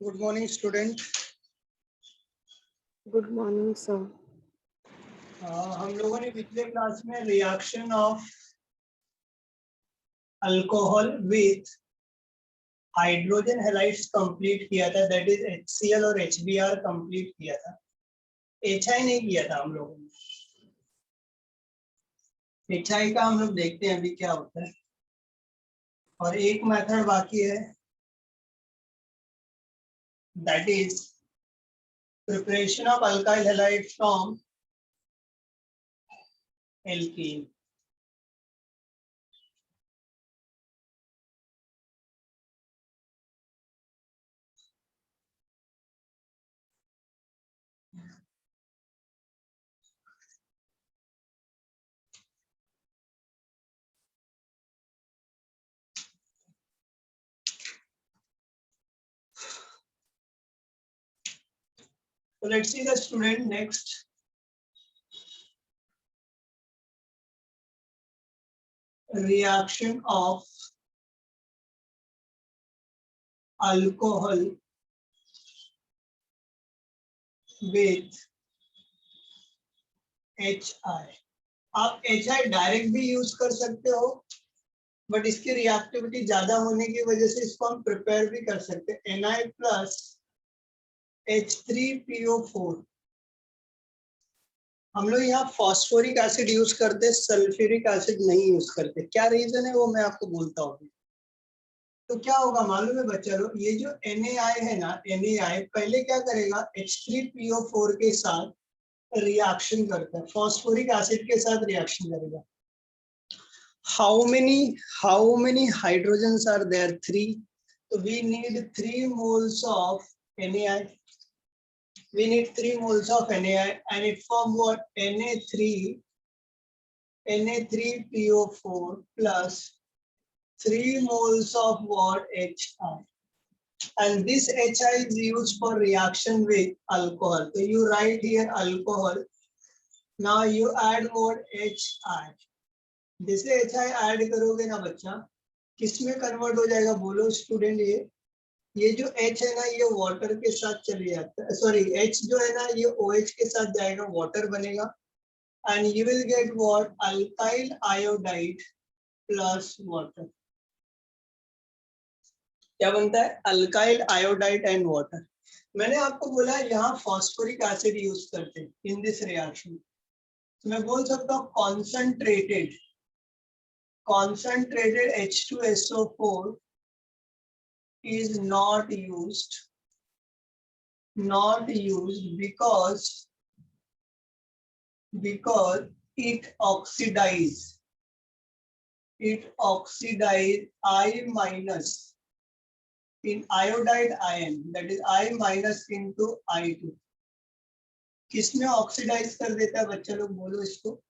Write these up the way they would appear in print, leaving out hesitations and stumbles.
Good morning student. Good morning sir. हम लोगों ने पिछले क्लास में reaction of alcohol with hydrogen halides complete किया था, दैट इज HCl और HBr कंप्लीट किया था। HI नहीं किया था हम लोगों ने। HI का हम लोग देखते हैं अभी क्या होता है। और एक मेथड बाकी है, that is preparation of alkyl halide from alkene. So let's see the student next. Reaction of alcohol with HI। आप HI डायरेक्ट भी यूज कर सकते हो, बट इसकी रिएक्टिविटी ज्यादा होने की वजह से इसको हम प्रिपेयर भी कर सकते हैं। Na plus H3PO4। हम लोग यहाँ फॉस्फोरिक एसिड यूज करते, सल्फ्यूरिक एसिड नहीं यूज करते। क्या रीजन है वो मैं आपको बोलता हूँ। तो क्या होगा मालूम है बच्चा लोग, ये जो Na है ना, Na पहले क्या करेगा, H3PO4 के साथ रिएक्शन करता है, फॉस्फोरिक एसिड के साथ रिएक्शन करेगा। How many hydrogens are there? 3. So we need 3 moles of Na. We need 3 moles of Na, and it forms what? Na3PO4 plus 3 moles of what? HI. And this HI is used for reaction with alcohol. So you write here alcohol. Now you add more HI. जैसे HI add करोगे ना बच्चा, किसमें convert हो जाएगा बोलो student. ये जो H है ना, ये वाटर के साथ चले जाता है, सॉरी H जो है ना ये OH के साथ जाएगा, वाटर बनेगा, and you will get what? Alkyl iodide plus water. क्या बनता है? Alkyl iodide and water. मैंने आपको बोला यहाँ फॉस्फोरिक एसिड यूज करते हैं इन दिस रिएक्शन। मैं बोल सकता हूँ concentrated H2SO4 is not used because it oxidize I minus in iodide ion, that is I minus into I2। किसमें ऑक्सीडाइज कर देता है बच्चा लोग बोलो इसको।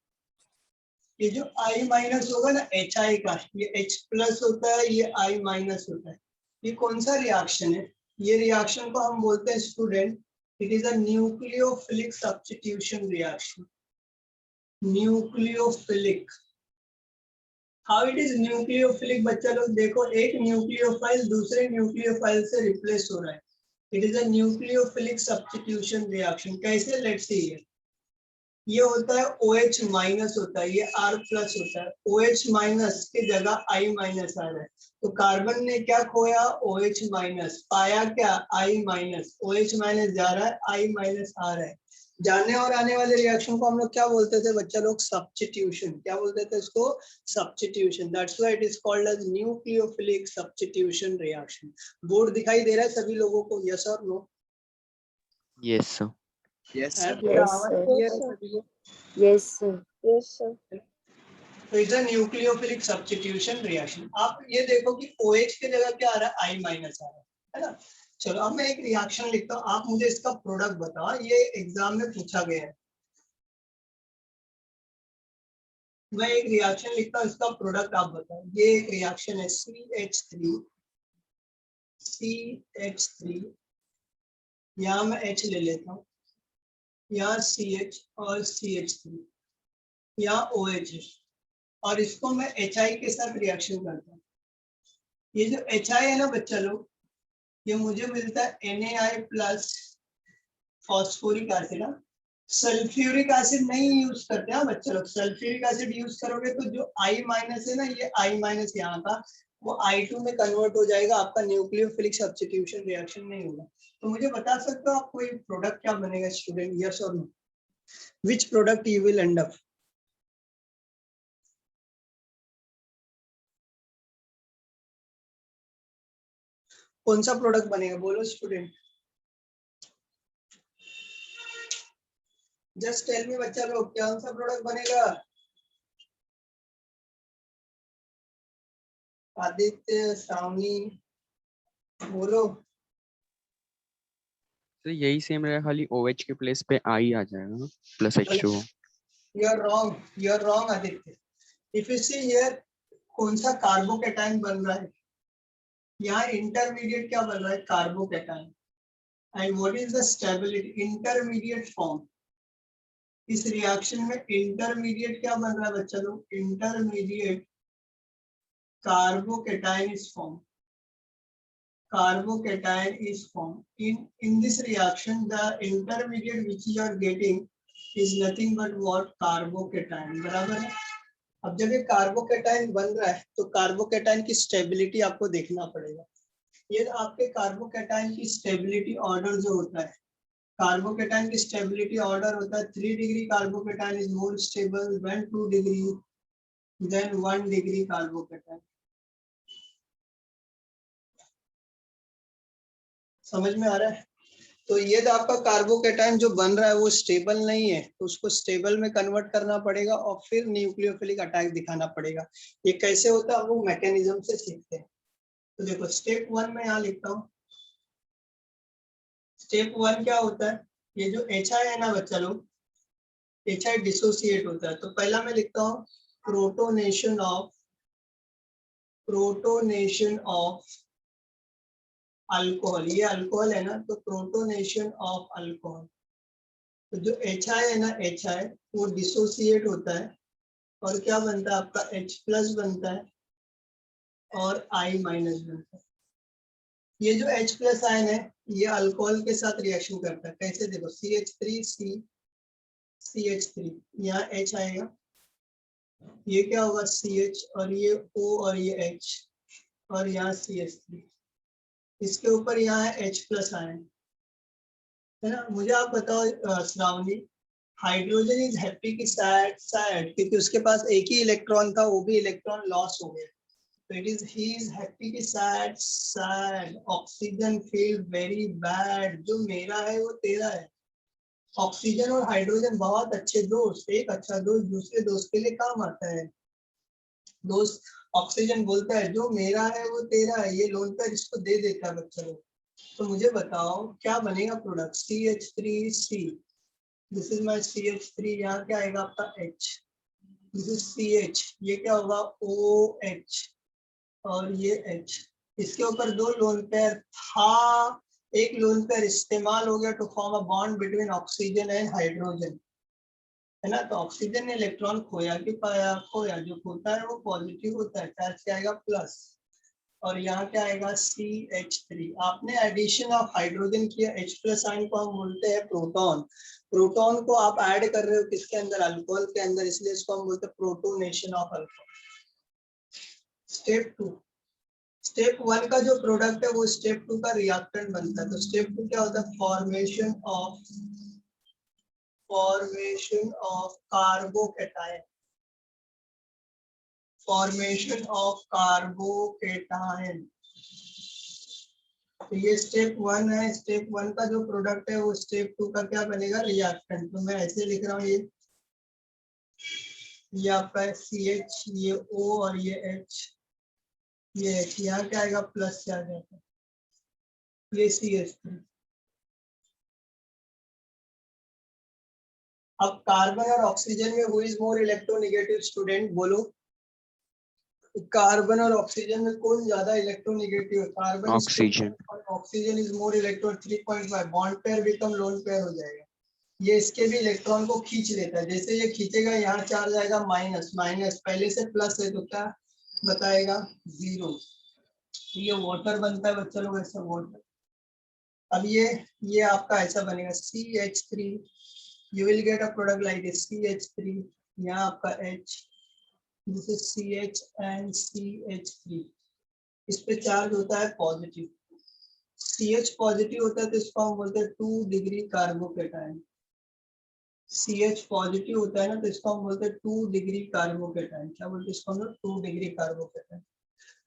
ये जो I माइनस होगा ना HI का, ये H प्लस होता है, ये I माइनस होता है। ये कौन सा रिएक्शन है? ये रिएक्शन को हम बोलते हैं student, it is a nucleophilic substitution reaction. Nucleophilic. How it is nucleophilic बच्चा लोग देखो, एक न्यूक्लियोफाइल दूसरे न्यूक्लियोफाइल से रिप्लेस हो रहा है। It is a nucleophilic substitution reaction. कैसे? Let's see here. ये होता है OH माइनस होता है, ये R प्लस होता है। OH माइनस की जगह I माइनस आ रहा है, तो कार्बन ने क्या खोया? OH minus. पाया क्या? I minus. OH माइनस जा रहा है, I माइनस आ रहा है। जाने और आने वाले रिएक्शन को हम लोग क्या बोलते थे बच्चा लोग? सब्स्टिट्यूशन। क्या बोलते थे इसको? Substitution. That's why it is called as nucleophilic substitution reaction. Board दिखाई दे रहा है सभी लोगों को? यस और no? Yes sir. Yes, sir. तो is a nucleophilic substitution reaction. आप ये देखो कि OH की जगह क्या आ रहा है? I माइनस आ रहा है ना। चलो अब मैं एक रिएक्शन लिखता हूँ, आप मुझे इसका प्रोडक्ट बताओ, ये एग्जाम में पूछा गया है। मैं एक रिएक्शन लिखता हूँ, इसका प्रोडक्ट आप बताओ। ये एक रिएक्शन है CH3, यहाँ मैं H ले लेता हूँ, यहाँ CH और CH3, यहाँ OH है, और इसको मैं HI के साथ रिएक्शन करता हूँ। ये जो HI है ना बच्चा लोग, ये मुझे मिलता है NaI plus phosphoric acid. Sulphuric acid नहीं यूज करते हैं बच्चे लोग। सल्फ्यूरिक एसिड यूज करोगे तो जो I माइनस है ना, ये I माइनस यहाँ का वो I2 में कन्वर्ट हो जाएगा, आपका न्यूक्लियोफिलिक सब्स्टिट्यूशन रिएक्शन नहीं होगा। तो मुझे बता सकते हो आप कोई प्रोडक्ट क्या बनेगा स्टूडेंट, यस और no? Which product you will end up? कौन सा प्रोडक्ट बनेगा बोलो स्टूडेंट, जस्ट टेल मी बच्चा लोग, कौन सा प्रोडक्ट बनेगा? आदित्य, श्रावणी, बोलो। तो यही सेम रहेगा, खाली OH के प्लेस पे I आ जाएगा plus H2O। You are wrong Aditya. If you see here, कौन सा कार्बोकेटाइन बन रहा है? यहाँ इंटरमीडिएट क्या बन रहा है? Carbocation. And what is the stability? Intermediate form. इस रिएक्शन में इंटरमीडिएट क्या बन रहा है बच्चा लोग? Intermediate carbocation is form. Carbocation is formed. In this reaction, the intermediate which you are getting is nothing but what? Carbocation. बराबर है। अब जब ये कार्बोकेटाइन बन रहा है तो कार्बोकेटाइन की स्टेबिलिटी आपको देखना पड़ेगा। ये आपके कार्बोकेटाइन की स्टेबिलिटी ऑर्डर जो होता है, कार्बोकेटाइन की स्टेबिलिटी ऑर्डर होता है 3 degree carbocation is more stable when 2 degree, then 1 degree carbocation. समझ में आ रहा है? तो ये तो आपका कार्बोकेटाइन जो बन रहा है वो स्टेबल नहीं है, तो उसको स्टेबल में कन्वर्ट करना पड़ेगा और फिर न्यूक्लियोफिलिक अटैक दिखाना पड़ेगा। ये कैसे होता है वो मैकेनिज्म से सीखते हैं। तो देखो स्टेप 1 में यहाँ लिखता हूँ। स्टेप 1 क्या होता है? ये जो HI है ना बच्चा लोग, HI डिसोसिएट होता है। तो पहला मैं लिखता हूँ प्रोटोनेशन ऑफ अल्कोहल। ये अल्कोहल है ना, तो प्रोटोनेशन ऑफ अल्कोहल। तो जो HI है ना, HI वो डिसोसिएट होता है और क्या बनता है आपका? H प्लस बनता है और I माइनस बनता है। ये जो H प्लस आयन है ये अल्कोहल के साथ रिएक्शन करता है। कैसे? देखो CH3 यहाँ H आएगा, ये क्या होगा? CH, और ये O और ये H, और यहाँ CH3, इसके ऊपर यहाँ है H प्लस आयन, है ना। मुझे आप बताओ श्रावणी, हाइड्रोजन इज हैप्पी की सैड? क्योंकि उसके पास एक ही इलेक्ट्रॉन था, वो भी इलेक्ट्रॉन लॉस हो गया। तो it is he is happy की sad. Oxygen feel very bad. जो मेरा है वो तेरा है। ऑक्सीजन और हाइड्रोजन बहुत अच्छे दोस्त। एक अच्छा दोस्त दूसरे दोस्त के लिए काम आता है। दोस्त ऑक्सीजन बोलता है जो मेरा है वो तेरा है, ये लोन पर इसको दे देता है बच्चों। तो मुझे बताओ क्या बनेगा product? CH3C, this is my CH3, यहाँ क्या आएगा आपका H, दिस इज CH, ये क्या होगा? OH, और ये H। इसके ऊपर 2 लोन पेयर था, एक लोन पेयर इस्तेमाल हो गया to form a bond between oxygen and hydrogen, है ना। तो ऑक्सीजन ने इलेक्ट्रॉन खोया कि पाया? खोया। जो खोता है वो पॉजिटिव होता है, चार्ज क्या आएगा? प्लस। और यहाँ क्या आएगा? CH3। आपने एडिशन ऑफ हाइड्रोजन किया, H प्लस आयन को हम बोलते हैं प्रोटॉन। प्रोटॉन को आप ऐड कर रहे हो किसके अंदर? अल्कोहल के अंदर, इसलिए इसको हम बोलते हैं protonation of alcohol. Step 2, step 1 का जो प्रोडक्ट है वो स्टेप 2 का रिएक्टेंट बनता है। तो स्टेप 2 क्या होता है? Formation of carbocation. Formation of carbocation. तो ये स्टेप 1 है। स्टेप 1 का जो प्रोडक्ट है वो स्टेप 2 का क्या बनेगा? रिएक्टेंट। तो मैं ऐसे लिख रहा हूँ, ये आपका है CH, ये O और ये H, ये H, यहाँ क्या आएगा? प्लस से आ जाएगा, ये CH3। अब कार्बन और ऑक्सीजन में who is more electronegative? Student बोलो, कार्बन और ऑक्सीजन में कौन ज्यादा इलेक्ट्रोनेगेटिव है? Carbon. Oxygen. Oxygen is more electron 3.5, bond pair become lone pair हो जाएगा। ये इसके भी इलेक्ट्रॉन को खींच लेता है। जैसे ये खींचेगा यहाँ चार्ज आएगा माइनस, माइनस पहले से प्लस है तो क्या बताएगा? 0। ये वाटर बनता है बच्चा लोग, ऐसा वाटर। अब ये आपका ऐसा बनेगा CH3, you will get a product like this CH3, यहाँ आपका H, this is CH and CH3, इस पे चार्ज होता है पॉजिटिव, CH पॉजिटिव होता है तो इसको हम बोलते हैं 2 डिग्री कार्बोकेटायन। CH पॉजिटिव होता है ना तो इसको हम बोलते हैं 2 डिग्री कार्बोकेटायन। क्या बोलते हैं इसको हम लोग? 2 degree carbocation.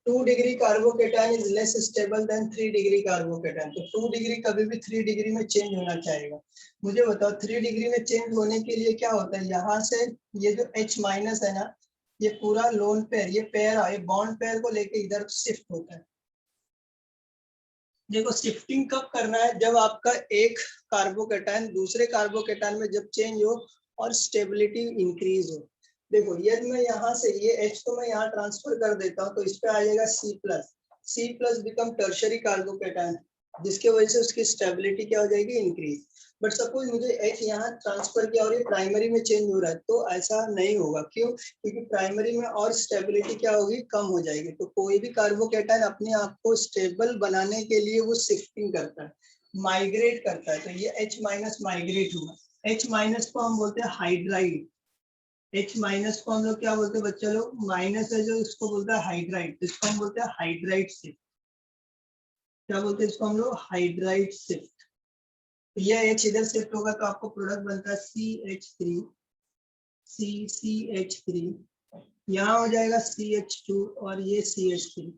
2 degree carbocation is less stable then 3 degree carbocation. तो 2 डिग्री कभी भी 3 डिग्री में चेंज होना चाहेगा। मुझे बताओ 3 डिग्री में चेंज होने के लिए क्या होता है? यहाँ से ये जो H माइनस है ना, ये पूरा लोन पेयर, ये पेयर, ये बॉन्ड पेयर को लेके इधर शिफ्ट होता है। देखो शिफ्टिंग कब करना है? जब आपका एक कार्बोकेटायन दूसरे कार्बोकेटायन में जब चेंज हो और स्टेबिलिटी इंक्रीज हो। देखो यदि मैं यहाँ से ये H को मैं यहाँ ट्रांसफर कर देता हूँ तो इस पे आ जाएगा C+ बिकम टर्शियरी कार्बोकेटायन, जिसके वजह से उसकी स्टेबिलिटी क्या हो जाएगी? इंक्रीज। बट सपोज मुझे H यहाँ ट्रांसफर किया और ये प्राइमरी में चेंज हो रहा है तो ऐसा नहीं होगा। क्यों? क्योंकि प्राइमरी में और स्टेबिलिटी क्या होगी? कम हो जाएगी। तो कोई भी कार्बोकेटायन अपने आप को स्टेबल बनाने के लिए वो शिफ्टिंग करता है, माइग्रेट करता है। तो ये H माइनस माइग्रेट हुआ। H माइनस को हम बोलते हैं हाइड्राइड। H माइनस को हम लोग क्या बोलते हैं बच्चा लोग? माइनस है जो इसको बोलते हैं हाइड्राइड, तो इसको हम बोलते हैं हाइड्राइड शिफ्ट। क्या बोलते हैं इसको हम लोग? Hydride shift. ये H इधर शिफ्ट होगा तो आपको प्रोडक्ट बनता है CH3, यहाँ हो जाएगा CH2 और ये CH3,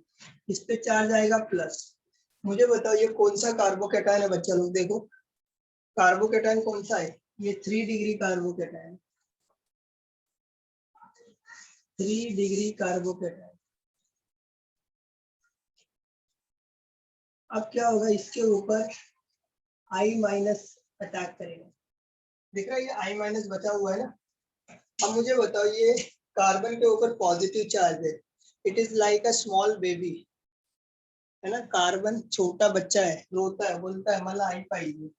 इस पे चार्ज आएगा प्लस। मुझे बताओ ये कौन सा कार्बोकेटायन है बच्चा लोग? देखो कार्बोकेटायन कौन सा है? ये 3 डिग्री कार्बोकेटायन, 3 डिग्री कार्बोकेटायन। अब क्या होगा? इसके ऊपर I माइनस अटैक करेगा। देख रहा है ये I माइनस बचा हुआ है ना। अब मुझे बताओ ये कार्बन के ऊपर पॉजिटिव चार्ज है, it is like a small baby, है ना। कार्बन छोटा बच्चा है, रोता है, बोलता है मला आई पाइए।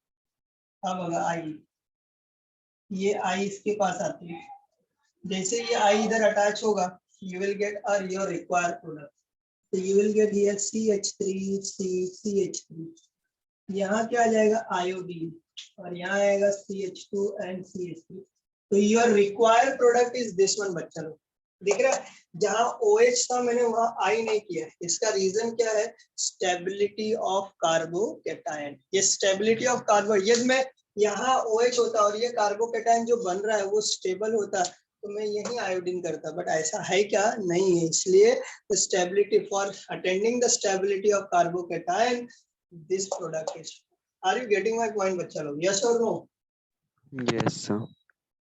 हाँ बोला आई, ये आई इसके पास आती है। जैसे ये आई इधर अटैच होगा, you will get your required product. तो you will get here CH3, यहाँ क्या आ जाएगा? आयोडीन, और यहाँ आएगा CH2 and CH3। तो your required product is this one बच्चा लोग। दिख रहा है? जहां OH था मैंने वहां I नहीं किया। इसका रीजन क्या है? Stability of carbocation. ये स्टेबिलिटी ऑफ कार्बो, यदि मैं यहाँ OH होता और ये कार्बोकेटायन जो बन रहा है वो स्टेबल होता तो मैं यही आयोडीन करता, बट ऐसा है क्या? नहीं है। इसलिए stability, for attending the stability of carbocation this product is। Are you getting my point बच्चा लोग? Yes or no? Yes, sir.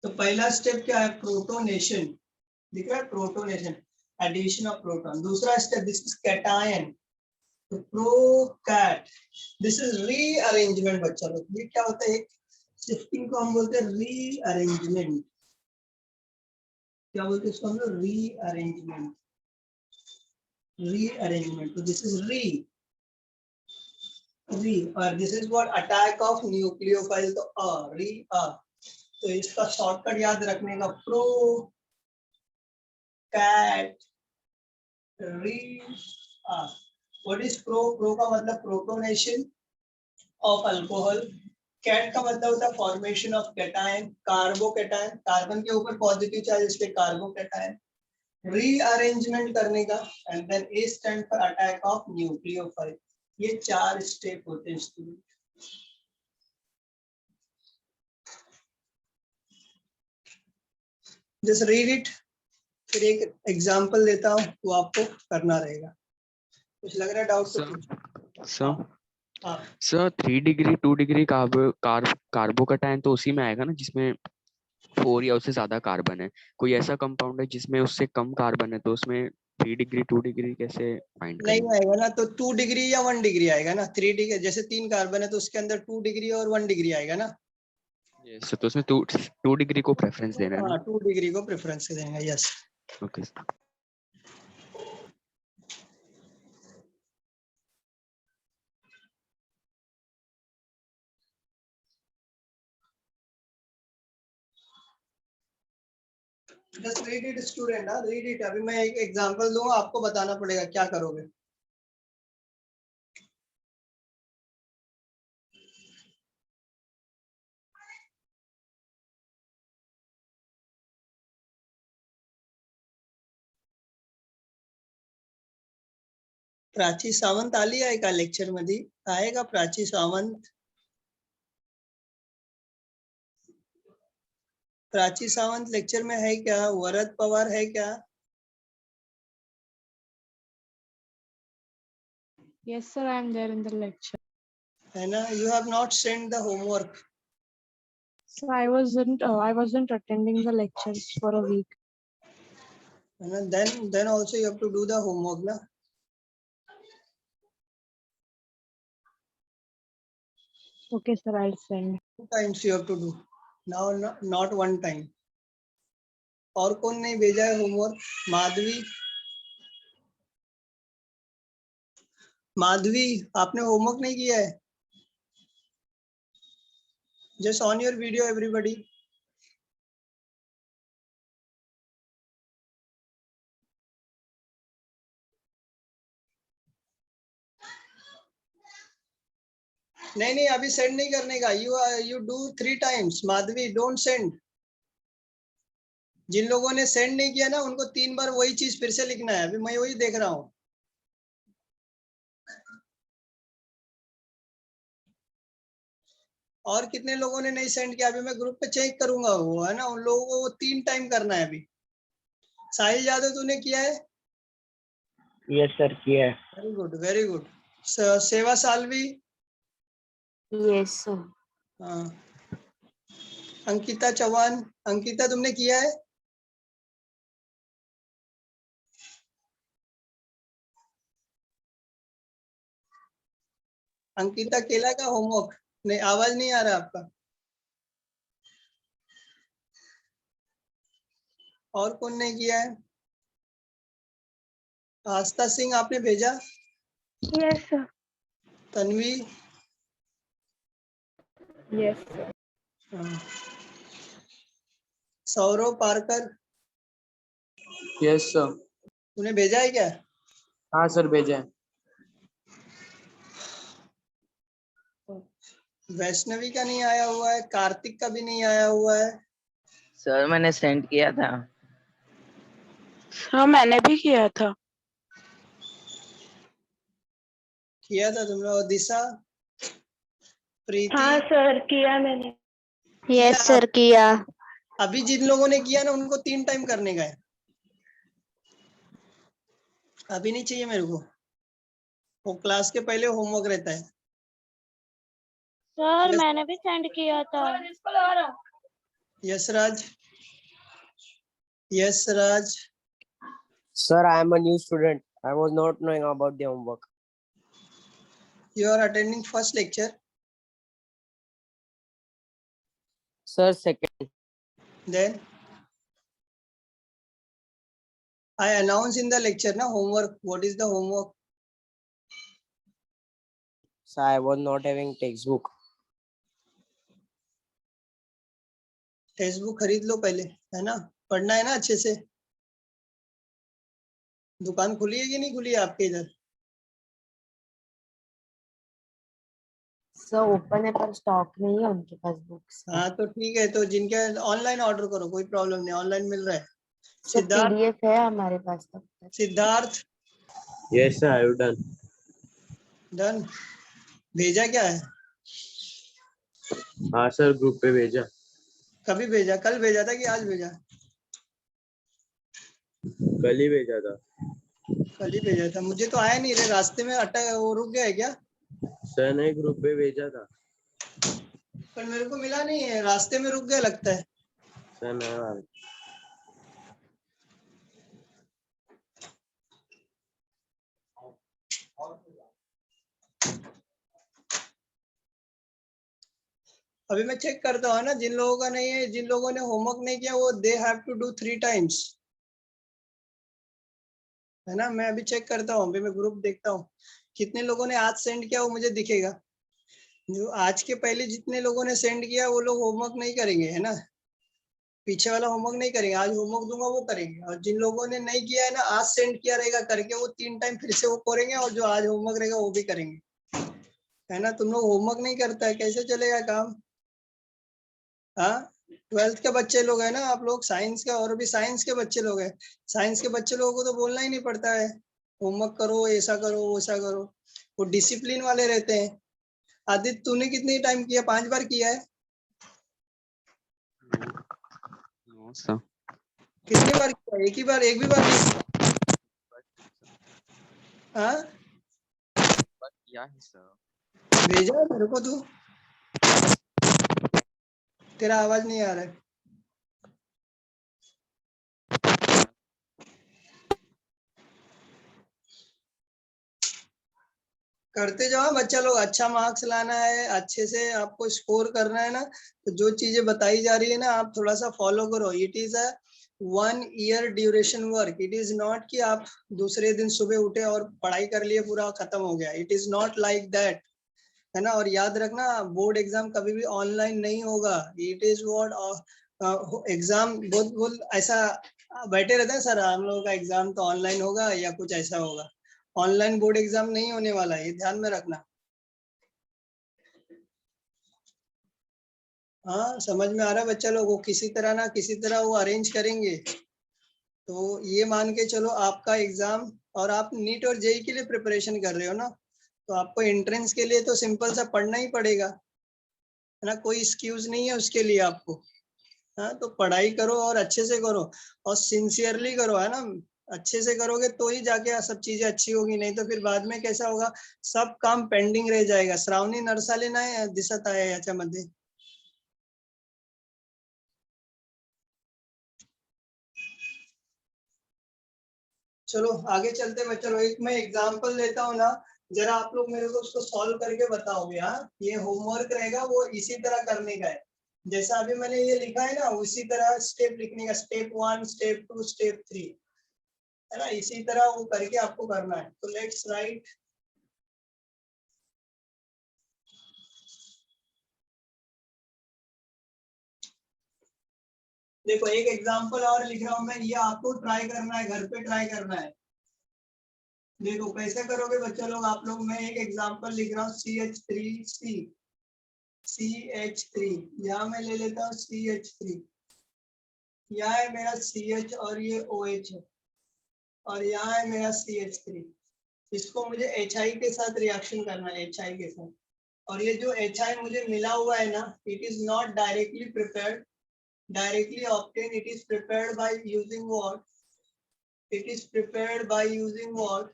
तो पहला स्टेप क्या है? प्रोटोनेशन। दिख रहा है? Protonation, addition of proton. दूसरा स्टेप, दिस इज कैटायन, तो प्रोकैट। दिस इज रीअरेंजमेंट बच्चा लोग। ये क्या होता है? शिफ्टिंग को हम बोलते हैं रीअरेंजमेंट। क्या बोलते हैं इसको हम लोग? रीअरेंजमेंट। रीअरेंजमेंट, तो दिस इज री, और this is what? Attack of nucleophile. तो री तो इसका शॉर्टकट याद रखने का, प्रो कैट री। What is pro? प्रो का मतलब प्रोटोनेशन ऑफ अल्कोहल, कैट का मतलब होता है formation of cation, carbocation, carbon के ऊपर पॉजिटिव चार्ज इसलिए कार्बोकेटायन, रीअरेंजमेंट करने का, and then a stand for attack of nucleophile. ये 4 स्टेप होते हैं स्टूडेंट। जस्ट रीड इट, फिर एक एग्जांपल देता हूँ वो आपको करना रहेगा। कुछ लग रहा है doubt? Sir 3 degree 2 degree carbocation तो उसी में आएगा ना जिसमें 4 या उससे ज्यादा कार्बन है। कोई ऐसा कंपाउंड है जिसमें उससे कम कार्बन है तो उसमें 3 डिग्री 2 डिग्री कैसे फाइंड नहीं करेंगे? आएगा ना, तो 2 डिग्री या 1 डिग्री आएगा ना। 3 डिग्री जैसे 3 कार्बन है तो उसके अंदर 2 डिग्री और 1 डिग्री आएगा ना। यस, तो उसमें 2 डिग्री को प्रेफरेंस देना है ना। 2 डिग्री को प्रेफरेंस देंगे। Yes. Okay. Just read it student, read it. अभी मैं एक एग्जांपल दूंगा, आपको बताना पड़ेगा क्या करोगे। प्राची सावंत आली आहे का लेक्चर मध्ये? आहे का प्राची सावंत? प्राची सावंत लेक्चर में है क्या? वरद पवार है क्या? Yes, sir, I am there in the lecture. है ना? You have not sent the homework. So I wasn't attending the lectures for a week. है ना? Then also you have to do the homework ना. Okay, sir, I'll send. 2 times you have to do. Now not 1 time. और कौन नहीं भेजा है homework? Madhavi, Madhavi आपने homework नहीं किया है? Just on your video everybody. नहीं अभी सेंड नहीं करने का. You do 3 times. Madhavi don't send. जिन लोगों ने सेंड नहीं किया ना उनको 3 बार वही चीज फिर से लिखना है. अभी मैं वही देख रहा हूँ. और कितने लोगों ने नहीं सेंड किया? अभी मैं ग्रुप पे चेक करूंगा वो, है ना? उन लोगों को वो 3 टाइम करना है. अभी साहिल यादव तूने किया है? यस सर किया है. Very good very good. सेवा सालवी? Yes, sir. हाँ. अंकिता चौहान? अंकिता तुमने किया है? अंकिता केला का होमवर्क? नहीं, आवाज नहीं आ रहा आपका. और कौन नहीं किया है? आस्था सिंह आपने भेजा? Yes, sir. Tanvi? Yes, sir. हाँ. सौरव पारकर? Yes sir. तूने भेजा है क्या? हाँ सर भेजा है. वैष्णवी का नहीं आया हुआ है. कार्तिक का भी नहीं आया हुआ है. सर मैंने सेंड किया था. हाँ मैंने भी किया था. किया था तुमने? और दिशा? प्रीति? हाँ सर किया मैंने. Yes, sir, किया. अभी जिन लोगों ने किया ना उनको 3 टाइम करने का है. अभी नहीं चाहिए मेरे को. वो क्लास के पहले होमवर्क रहता है. Sir Yes. मैंने भी सेंड किया था. Yes Raj? Yes Raj? Sir, I am a new student. I was not knowing about the homework. You are attending first lecture. Sir, second. Then I announce in the lecture na homework. What is the homework? Sir, I was not having textbook. Text book खरीद लो पहले, है ना? पढ़ना है ना अच्छे से. दुकान खुली है कि नहीं खुली है आपके इधर? सर ओपन है पर स्टॉक नहीं है उनके पास बुक्स. हाँ तो ठीक है. तो जिनके ऑनलाइन ऑर्डर करो, कोई प्रॉब्लम नहीं, ऑनलाइन मिल रहा है. सर पीडीएफ है हमारे पास तब तक. Siddharth? Yes sir, I have done. Done. भेजा क्या है? हाँ सर ग्रुप पे भेजा. कभी भेजा? कल भेजा था कि आज भेजा? कल ही भेजा था. कल ही भेजा था. मुझे तो आया नहीं रे. रास्ते में अटक वो रुक गया है क्या? सर ने ग्रुप पे भेजा था. पर मेरे को मिला नहीं है. रास्ते में रुक गया लगता है. सर नहीं. अभी मैं चेक करता हूँ ना. जिन लोगों का नहीं है, जिन लोगों ने होमवर्क नहीं किया वो they have to do 3 times, है ना? मैं अभी चेक करता हूँ. अभी मैं ग्रुप देखता हूँ कितने लोगों ने आज सेंड किया, वो मुझे दिखेगा. जो आज के पहले जितने लोगों ने सेंड किया वो लोग होमवर्क नहीं करेंगे, है ना? पीछे वाला होमवर्क नहीं करेंगे. आज होमवर्क दूंगा वो करेंगे. और जिन लोगों ने नहीं किया है ना, आज सेंड किया रहेगा करके, वो 3 टाइम फिर से वो करेंगे. और जो आज होमवर्क रहेगा वो भी करेंगे, है ना? तुम लोग होमवर्क नहीं करता है, कैसे चलेगा काम? हाँ, 12th के बच्चे लोग हैं ना आप लोग, साइंस का. और अभी साइंस के बच्चे लोग हैं. साइंस के बच्चे लोगों को तो बोलना ही नहीं पड़ता है. होमवर्क करो, ऐसा करो वैसा करो, वो डिसिप्लिन वाले रहते हैं। आदित्य तूने कितनी टाइम किया? 5 बार किया है? No sir. कितनी बार किया? एक ही बार? एक भी बार नहीं? हाँ किया है सर। भेजा है मेरे को तू? तेरा आवाज नहीं आ रहा है। करते जाओ बच्चा लोग, अच्छा मार्क्स लाना है, अच्छे से आपको स्कोर करना है ना, तो जो चीजें बताई जा रही है ना आप थोड़ा सा फॉलो करो। It is a 1 year duration work. It is not कि आप दूसरे दिन सुबह उठे और पढ़ाई कर लिए पूरा खत्म हो गया। It is not like that, है ना। और याद रखना बोर्ड एग्जाम कभी भी ऑनलाइन नहीं होगा। इट इज व्हाट एग्जाम बहुत ऐसा बैठे रहते हैं सर हम लोगों का एग्जाम तो ऑनलाइन होगा या कुछ ऐसा होगा। ऑनलाइन बोर्ड एग्जाम नहीं होने वाला है, ये ध्यान में रखना। हाँ समझ में आ रहा है बच्चा लोग, वो किसी तरह ना किसी तरह वो अरेंज करेंगे। तो ये मान के चलो आपका एग्जाम, और आप नीट और जेई के लिए प्रिपरेशन कर रहे हो ना, तो आपको एंट्रेंस के लिए तो सिंपल सा पढ़ना ही पड़ेगा, है ना। कोई एक्सक्यूज नहीं है उसके लिए आपको। हाँ तो पढ़ाई करो और अच्छे से करो और सिंसियरली करो, है ना। अच्छे से करोगे तो ही जाके सब चीजें अच्छी होगी, नहीं तो फिर बाद में कैसा होगा, सब काम पेंडिंग रह जाएगा। श्रावणी नरसाले नाही दिसत आहे याच्यामध्ये। चलो आगे चलते हैं बच्चों। एक मैं एग्जांपल लेता हूँ ना, जरा आप लोग मेरे को उसको सॉल्व करके बताओगे। हाँ ये होमवर्क रहेगा, वो इसी तरह करने का है। जैसा अभी मैंने ये लिखा है ना, उसी तरह स्टेप लिखने का, स्टेप 1, स्टेप 2, स्टेप 3, है ना। इसी तरह वो करके आपको करना है। तो लेट्स राइट। देखो एक एग्जांपल और लिख रहा हूं मैं, ये आपको ट्राई करना है, घर पे ट्राई करना है। देखो कैसे करोगे बच्चा लोग आप लोग। मैं एक एग्जांपल लिख रहा हूँ CH3C, CH3, यहाँ मैं ले लेता हूँ CH3, यहाँ है मेरा CH और ये OH है, और यहाँ है मेरा CH3। इसको मुझे HI के साथ रिएक्शन करना है, HI के साथ। और ये जो HI मुझे मिला हुआ है ना, it is not directly prepared, directly obtained. It is prepared by using what? It is prepared by using what?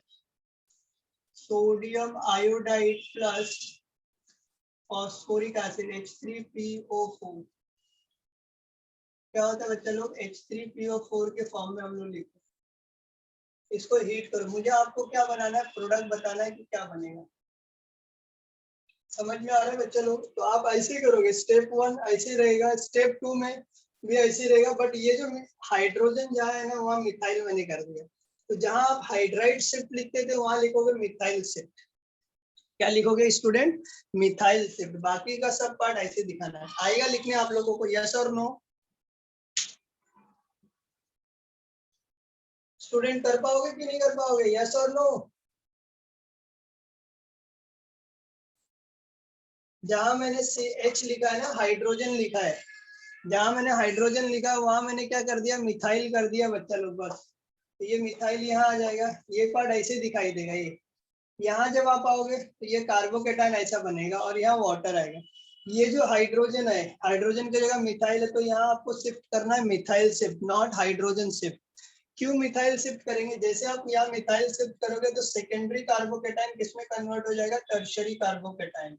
Sodium iodide plus phosphoric acid, H3PO4। क्या होता है बच्चा लोग, H3PO4 के फॉर्म में हम लोग लिखते हैं। इसको हीट करो। मुझे आपको क्या बनाना है, प्रोडक्ट बताना है कि क्या बनेगा। समझ में आ रहा है बच्चा लोग। तो आप ऐसे ही करोगे, स्टेप 1 ऐसे रहेगा, स्टेप 2 में भी ऐसे रहेगा, बट ये जो हाइड्रोजन जहाँ है ना वहाँ मिथाइल मैंने कर दिया। तो जहां आप हाइड्राइड शिफ्ट लिखते थे वहां लिखोगे मिथाइल शिफ्ट। क्या लिखोगे स्टूडेंट? Methyl shift. बाकी का सब पार्ट ऐसे दिखाना है। आएगा लिखने आप लोगों को, यस और नो? स्टूडेंट कर पाओगे कि नहीं कर पाओगे, यस और नो? जहां मैंने CH लिखा है ना, हाइड्रोजन लिखा है, जहां मैंने हाइड्रोजन लिखा है वहां मैंने क्या कर दिया, मिथाइल कर दिया बच्चा लोग बस। तो ये मिथाइल यहाँ आ जाएगा, ये पार्ट ऐसे दिखाई देगा। ये यहाँ जब आप आओगे तो ये कार्बोकेटाइन ऐसा बनेगा और यहाँ वाटर आएगा। ये जो हाइड्रोजन है, हाइड्रोजन की जगह मिथाइल है, तो यहाँ आपको शिफ्ट करना है methyl shift, not hydrogen shift. क्यों मिथाइल शिफ्ट करेंगे? जैसे आप यहाँ मिथाइल शिफ्ट करोगे तो सेकेंडरी कार्बोकेटाइन किसमें कन्वर्ट हो जाएगा, टर्शियरी कार्बोकेटाइन।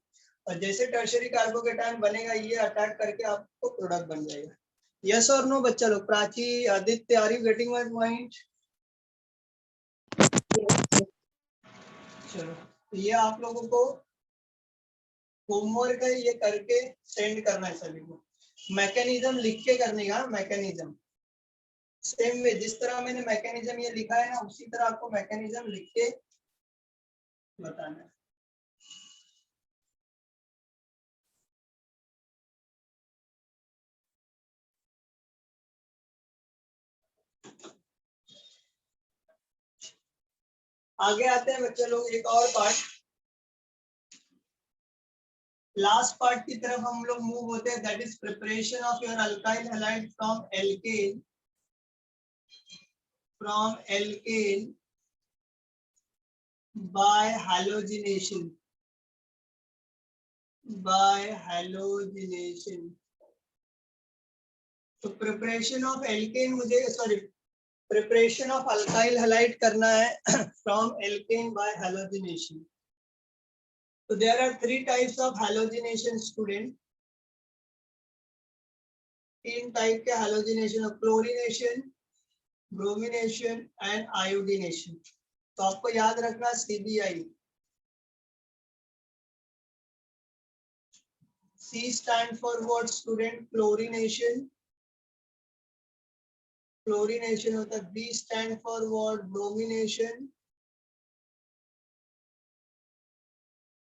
और जैसे टर्शियरी कार्बोकेटाइन बनेगा, ये अटैक करके आपको प्रोडक्ट बन जाएगा। यस और नो बच्चा लोग? Prachi, Aditya, are you getting my point? चलो ये आप लोगों को होमवर्क है, ये करके सेंड करना है सभी को। मैकेनिज्म लिख के करने का, मैकेनिज्म सेम वे जिस तरह मैंने मैकेनिज्म ये लिखा है ना, उसी तरह आपको मैकेनिज्म लिख के बताना है। आगे आते हैं बच्चे लोग, एक और पार्ट, लास्ट पार्ट की तरफ हम लोग मूव होते हैं, that is preparation of your alkyl halide from alkane by halogenation. By halogenation. तो प्रिपरेशन ऑफ एल्केन मुझे preparation of alkyl halide करना है from alkane by halogenation. So there are three types of halogenation student. तीन type के halogenation, chlorination, bromination and iodination. तो आपको याद रखना CBI. C stand for what student? Chlorination. Chlorination होता है. B stand for what? Bromination.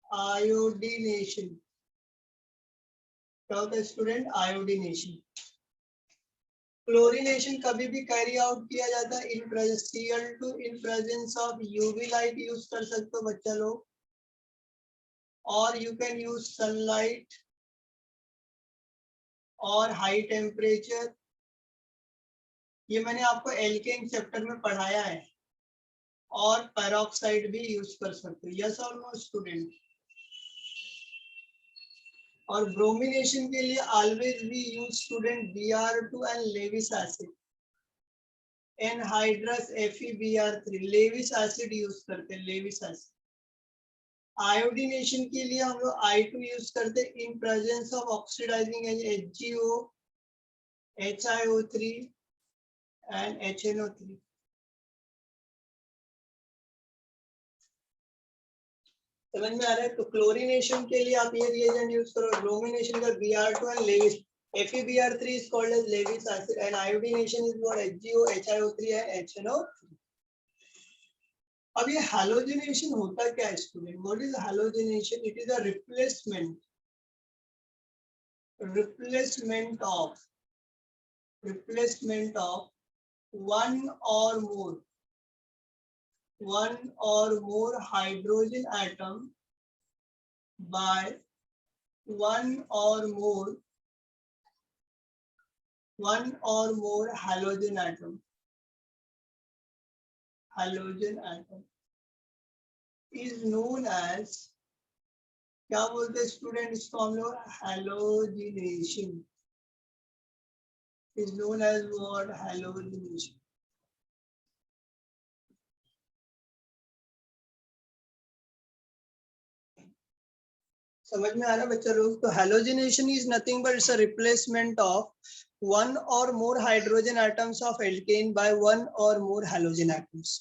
Iodination. क्या होता है स्टूडेंट? आयोडीनेशन. क्लोरीनेशन कभी भी कैरी आउट किया जाता है इन presence of UV light use कर सकते हो बच्चा लोग, और यू कैन यूज सनलाइट और हाई टेम्परेचर. ये मैंने आपको एल्केन चैप्टर में पढ़ाया है. और पेरोक्साइड भी यूज कर सकते हो. यस और नो स्टूडेंट? और ब्रोमिनेशन के लिए always we use student Br2 and Lewis acid. Anhydrous FeBr3 Lewis acid use करते हैं. Lewis acid. आयोडीनेशन के लिए हम लोग I2 यूज करते हैं in presence of oxidising agent HgO, HiO3 and HNO3. समझ में आ रहा है? तो क्लोरीनेशन के लिए आप ये रिएजेंट यूज करो. ब्रोमिनेशन का Br2 and Lewis. FeBr3 is called as Lewis acid and iodination is what? HgO, HiO3 and HNO3. अब ये हैलोजिनेशन होता क्या है student? What is halogenation? It is a replacement of one or more hydrogen atom by one or more halogen atom. Halogen atom is known as, क्या बोलते हैं student इसको हम लोग? Halogenation. is known as what? Halogenation. समझ में आ रहा है बच्चा लोग? तो halogenation is nothing but it's a replacement of one or more hydrogen atoms of alkane by one or more halogen atoms.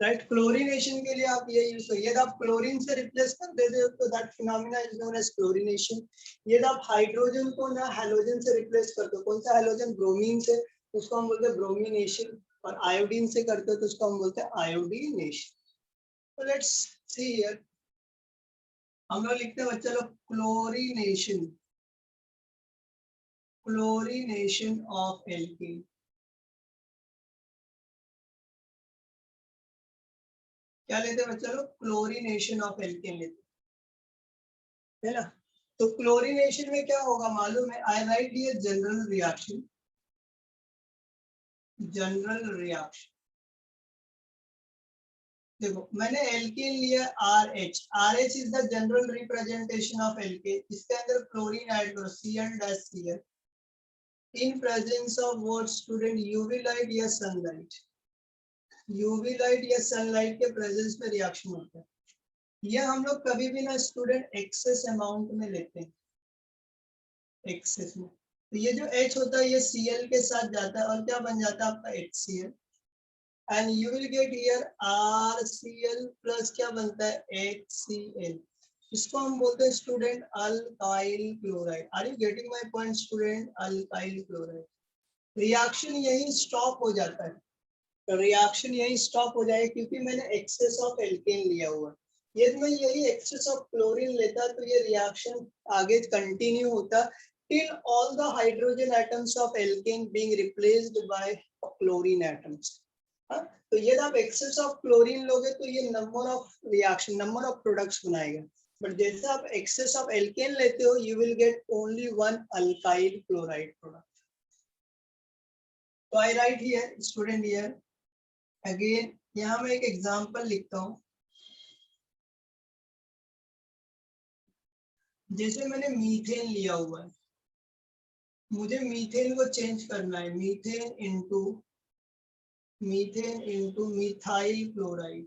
Right. Chlorination के लिए आप ये यूज करिए. यदि आप क्लोरीन से रिप्लेस कर देते हो तो that phenomena is known as chlorination. यदि आप हाइड्रोजन को ना हैलोजन से रिप्लेस करते हो, कौन सा हैलोजन? ब्रोमीन से, तो उसको हम बोलते हैं ब्रोमिनेशन. और आयोडीन से करते हो तो उसको हम बोलते हैं आयोडीनेशन. तो लेट्स सी हियर. हम लोग लिखते हैं बच्चा लोग क्लोरीनेशन ऑफ एल्केन. क्या लेते हैं बच्चा लोग? क्लोरीनेशन ऑफ एल्केन लेते हैं, है ना. तो क्लोरीनेशन में क्या होगा मालूम है? आई राइट हियर जनरल रिएक्शन. देखो मैंने एल्केन लिया RH. RH is the general representation of alkene. इसके अंदर क्लोरीन ऐड करो Cl-Cl in presence of what student? UV light या सनलाइट. यूवी लाइट या सनलाइट के प्रेजेंस में रिएक्शन होता है. ये हम लोग कभी भी ना स्टूडेंट एक्सेस अमाउंट में लेते हैं. एक्सेस में तो ये जो H होता है ये Cl के साथ जाता है और क्या बन जाता है आपका HCl. And you will get here RCl plus क्या बनता है? HCl. इसको हम बोलते हैं student alkyl chloride. Are you getting my point student? Alkyl chloride. Reaction यही स्टॉप हो जाता है. रिएक्शन यही स्टॉप हो जाएगा क्योंकि मैंने एक्सेस ऑफ एल्केन लिया हुआ है. यदि मैं यही एक्सेस ऑफ क्लोरीन लेता तो ये रिएक्शन आगे कंटिन्यू होता till all the hydrogen atoms of alkane being replaced by chlorine atoms. तो यदि आप एक्सेस ऑफ क्लोरीन लोगे तो ये number of reaction, number of products बनाएगा. बट जैसे आप एक्सेस ऑफ एल्केन लेते हो you will get only one alkyl chloride product. So I write here student here again. यहाँ मैं एक एग्जांपल लिखता हूँ. जैसे मैंने मीथेन लिया हुआ है, मुझे मीथेन को चेंज करना है, मीथेन इनटू मिथाइल क्लोराइड,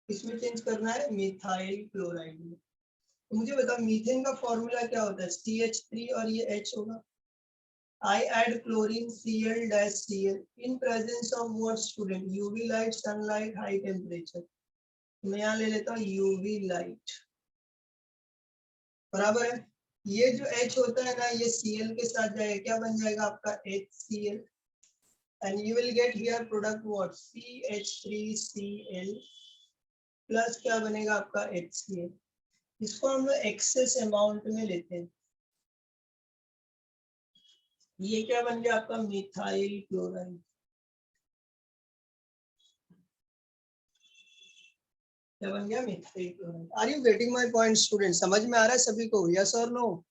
इसमें चेंज करना है मिथाइल क्लोराइड में। तो मुझे बताओ मीथेन का फॉर्मूला क्या होता है, CH3 और ये H होगा। I add chlorine Cl-Cl in presence of what student? UV light, sunlight, high temperature. मैं यहाँ ले लेता हूँ UV light, बराबर है। ये जो H होता है ना, ये Cl के साथ जाएगा, क्या बन जाएगा आपका HCl, and you will get here product what, CH3Cl plus क्या बनेगा आपका HCl। इसको हम लोग एक्सेस अमाउंट में लेते हैं, ये क्या बन गया आपका मिथाइल क्लोराइड। क्या बन गया, methyl chloride. Are you getting my point student, समझ में आ रहा है सभी को, यस और नो?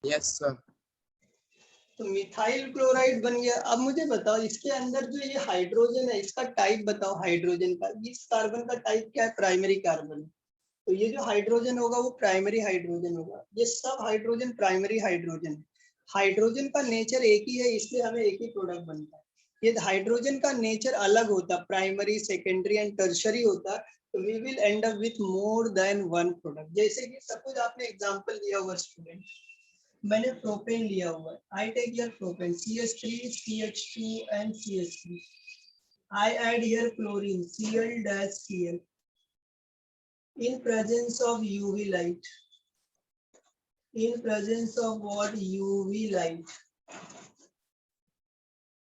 Yes, sir. तो मिथाइल क्लोराइड बन गया। अब मुझे बताओ इसके अंदर जो ये हाइड्रोजन है, इसका टाइप बताओ हाइड्रोजन का। इस कार्बन का टाइप क्या है, प्राइमरी कार्बन। तो ये जो हाइड्रोजन होगा वो प्राइमरी हाइड्रोजन होगा, ये सब हाइड्रोजन प्राइमरी हाइड्रोजन है। हाइड्रोजन का नेचर एक ही है, इसलिए हमें एक ही प्रोडक्ट बनता है। ये हाइड्रोजन का नेचर अलग होता, प्राइमरी सेकेंडरी एंड टर्शरी होता, तो we will end up with more than one product. जैसे कि सपोज आपने एग्जांपल लिया हुआ स्टूडेंट, मैंने प्रोपेन लिया हुआ है, I take here propane CH3 CH2 and CH3, I add here chlorine Cl-Cl in presence of UV light, in presence of what, UV light,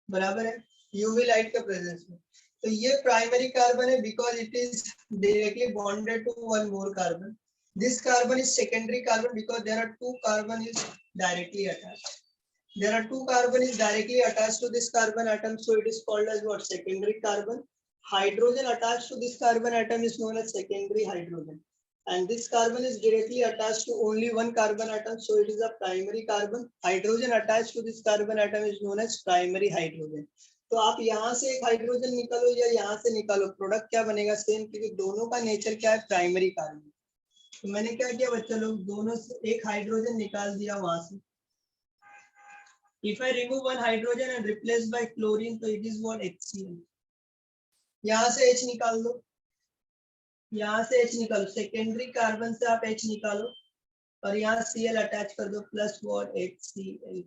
बराबर है, UV लाइट के प्रेजेंस में। तो ये प्राइमरी कार्बन है because it is directly bonded to one more carbon. This carbon is secondary carbon because there are two carbon is directly attached. There are two carbon is directly attached to this carbon atom, so it is called as what, secondary carbon. Hydrogen attached to this carbon atom is known as secondary hydrogen, and this carbon is directly attached to only one carbon atom, so it is a primary carbon. Hydrogen attached to this carbon atom is known as primary hydrogen. तो आप यहाँ से एक hydrogen निकालो या यहाँ से निकालो, प्रोडक्ट क्या बनेगा, सेम, क्योंकि दोनों का नेचर क्या है, प्राइमरी कार्बन। तो मैंने क्या किया बच्चा लोग, दोनों से एक हाइड्रोजन निकाल दिया वहां से। If I remove one hydrogen and replace by chlorine, तो it is what, HCl। यहाँ से H निकाल दो, यहाँ से H निकालो, सेकेंडरी कार्बन से आप H निकालो और यहाँ Cl अटैच कर दो, प्लस what, HCl,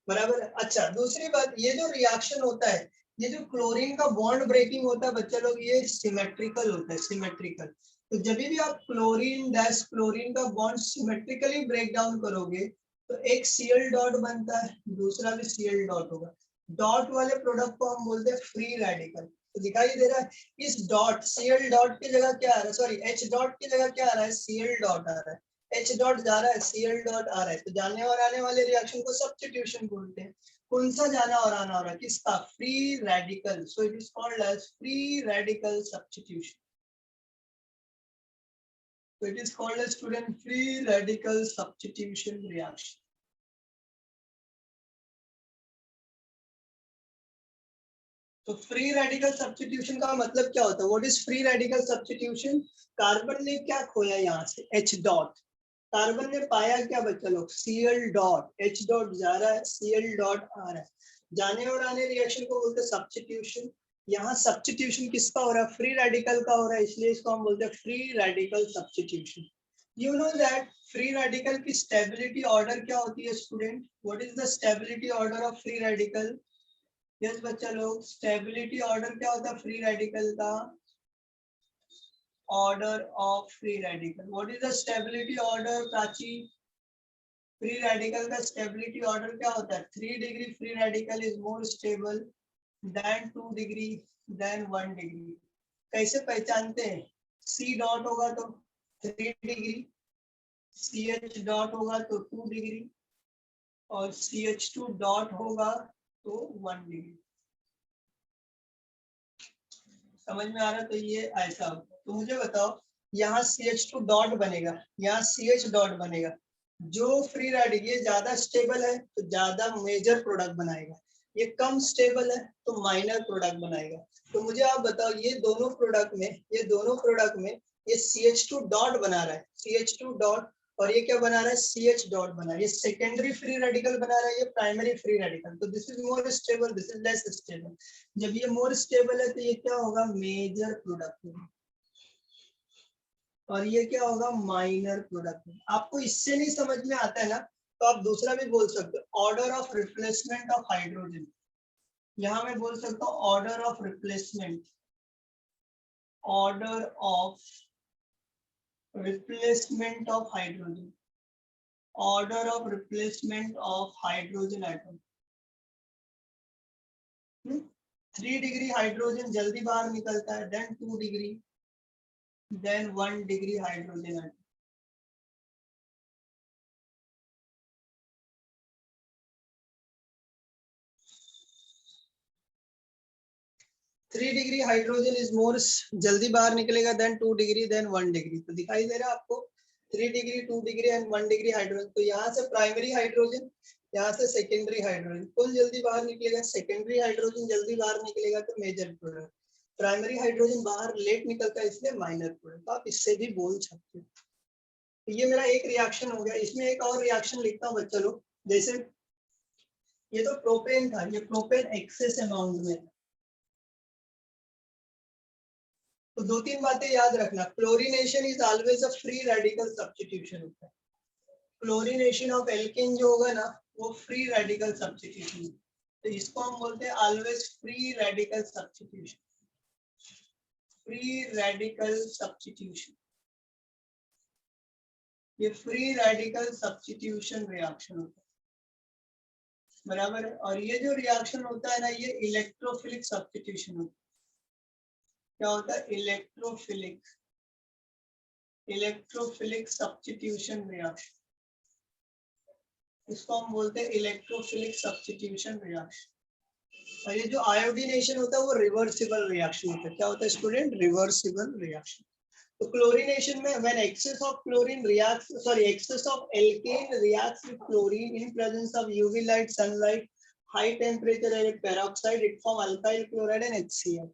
बराबर है। अच्छा, दूसरी बात, ये जो रिएक्शन होता है, ये जो क्लोरीन का बॉन्ड ब्रेकिंग होता है बच्चा लोग, ये सिमेट्रिकल होता है, सिमेट्रिकल। तो जब भी आप क्लोरीन डैश क्लोरीन का बॉन्ड सिमेट्रिकली ब्रेक डाउन करोगे तो एक Cl डॉट बनता है, दूसरा भी Cl डॉट होगा। डॉट वाले प्रोडक्ट को हम बोलते हैं फ्री रेडिकल। तो दिखाई दे रहा है, इस डॉट Cl डॉट की जगह क्या आ रहा है, सॉरी H डॉट की जगह क्या आ रहा है, Cl डॉट आ रहा है। H डॉट जा रहा है, Cl डॉट आ रहा है, तो जाने और आने वाले रिएक्शन को सब्स्टिट्यूशन बोलते हैं। कौन सा जाना और आना हो रहा है, किसका, free radical. So it is called as free radical substitution. So it is called as student free radical substitution reaction. तो फ्री रेडिकल सब्स्टिट्यूशन का मतलब क्या होता है, what is free radical substitution? Carbon ने क्या खोया यहाँ से, H डॉट, कार्बन ने पाया क्या बच्चा लोग, Cl डॉट, H डॉट जा रहा है, Cl डॉट आ रहा है, जाने और आने रिएक्शन को बोलते हैं सब्स्टिट्यूशन। यहाँ सब्स्टिट्यूशन किसका हो रहा है, फ्री रेडिकल का हो रहा है, इसलिए इसको हम बोलते हैं free radical substitution. You know that free radical की स्टेबिलिटी ऑर्डर क्या होती है student, what is the stability order of free radical? Yes बच्चा लोग, स्टेबिलिटी ऑर्डर क्या होता है फ्री रेडिकल का, order of free radical, what is the stability order Prachi? Free radical का स्टेबिलिटी ऑर्डर क्या होता है, 3 degree free radical is more stable than 2 degree then 1 degree. कैसे पहचानते हैं, C डॉट होगा तो 3 डिग्री, CH डॉट होगा तो 2 डिग्री और CH2 डॉट होगा तो 1 डिग्री। समझ में आ रहा है? तो ये ऐसा होगा। तो मुझे बताओ, यहाँ CH2 डॉट बनेगा, यहाँ CH डॉट बनेगा। जो फ्री रेडिकल ये ज्यादा स्टेबल है तो ज्यादा मेजर प्रोडक्ट बनाएगा, ये कम स्टेबल है तो माइनर प्रोडक्ट बनाएगा। तो मुझे आप बताओ ये दोनों प्रोडक्ट में ये CH2 डॉट बना रहा है, CH2 डॉट, और ये क्या बना रहा है, CH डॉट बना रहा है। ये सेकेंडरी फ्री रेडिकल बना रहा है, ये प्राइमरी फ्री रेडिकल। तो this is more stable, this is less stable. जब ये मोर स्टेबल है तो ये क्या होगा, मेजर प्रोडक्ट होगा, और ये क्या होगा, माइनर प्रोडक्ट। आपको इससे नहीं समझ में आता है ना, तो आप दूसरा भी बोल सकते हो, order of replacement of hydrogen. यहां मैं बोल सकता हूँ order of replacement, order of replacement of hydrogen, order of replacement of hydrogen atom. 3 degree hydrogen जल्दी बाहर निकलता है, then 2 degree, then 1 degree hydrogen atom. 3 degree hydrogen is more, जल्दी बाहर निकलेगा, देन 2 डिग्री, देन 1 डिग्री। तो दिखाई दे रहा है आपको 3 degree, 2 degree and 1 degree hydrogen. तो यहाँ से प्राइमरी हाइड्रोजन, यहाँ से सेकेंडरी हाइड्रोजन, कौन जल्दी बाहर निकलेगा, सेकेंडरी हाइड्रोजन जल्दी बाहर निकलेगा तो मेजर प्रोडक्ट। प्राइमरी हाइड्रोजन बाहर लेट निकलता है इसलिए माइनर प्रोडक्ट। आप इससे भी बोल सकते हो। तो ये मेरा एक रिएक्शन हो गया। इसमें एक और रिएक्शन लिखता हूँ बच्चा लोग, जैसे ये तो प्रोपेन था, ये प्रोपेन एक्सेस अमाउंट में। तो 2-3 बातें याद रखना। Chlorination is always a free radical substitution होता है। क्लोरीनेशन ऑफ एल्केन जो होगा ना, वो फ्री रेडिकल सब्स्टिट्यूशन। तो इसको हम बोलते हैं always free radical substitution, free radical substitution. ये फ्री रेडिकल सब्स्टिट्यूशन रिएक्शन होता है, बराबर है। और ये जो रिएक्शन होता है ना, ये इलेक्ट्रोफिलिक सब्स्टिट्यूशन होता है। क्या होता है, इलेक्ट्रोफिलिक सब्स्टिट्यूशन रिएक्शन। इसको हम बोलते हैं इलेक्ट्रोफिलिक सब्स्टिट्यूशन रिएक्शन। और ये जो आयोडीनेशन होता है वो रिवर्सिबल रिएक्शन होता है। क्या होता है स्टूडेंट, रिवर्सिबल रिएक्शन। तो क्लोरीनेशन में when excess of chlorine reacts, excess of alkane reacts with chlorine in presence of UV light, sunlight, high temperature air peroxide, it form alkyl chloride and HCl।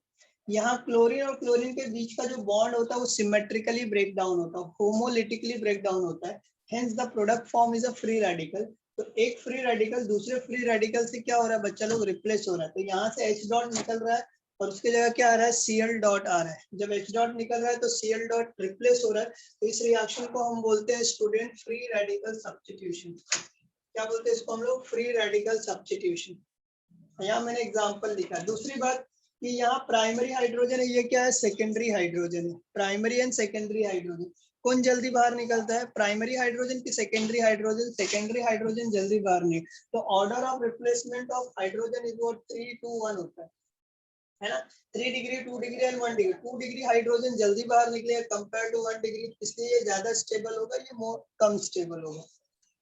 यहाँ chlorine और chlorine के बीच का जो bond होता है वो सिमेट्रिकली ब्रेक डाउन होता है, होमोलिटिकली ब्रेक डाउन होता है। Hence the product form is a free radical. तो एक फ्री रेडिकल दूसरे फ्री रेडिकल से क्या हो रहा है बच्चा लोग, रिप्लेस हो रहा है। तो यहाँ से H डॉट निकल रहा है और उसके जगह क्या आ रहा है, Cl डॉट आ रहा है। जब H डॉट निकल रहा है तो Cl डॉट रिप्लेस हो रहा है। तो इस रिएक्शन को हम बोलते हैं स्टूडेंट फ्री रेडिकल सब्स्टिट्यूशन। क्या बोलते हैं इसको हम लोग, फ्री रेडिकल सब्स्टिट्यूशन। यहाँ मैंने एग्जांपल लिखा है। दूसरी बात कि यहाँ प्राइमरी हाइड्रोजन है, ये क्या है, सेकेंडरी हाइड्रोजन है। प्राइमरी एंड सेकेंडरी हाइड्रोजन कौन जल्दी बाहर निकलता है, प्राइमरी हाइड्रोजन की सेकेंडरी हाइड्रोजन। सेकेंडरी हाइड्रोजन जल्दी बाहर नहीं। तो order of replacement of hydrogen is what, 3 to 1 होता है ना। 3 degree, 2 degree and 1 degree. 2 degree hydrogen जल्दी बाहर निकलेगा कंपेयर टू 1 डिग्री, इसलिए ये ज्यादा स्टेबल होगा, ये मोर कम स्टेबल होगा।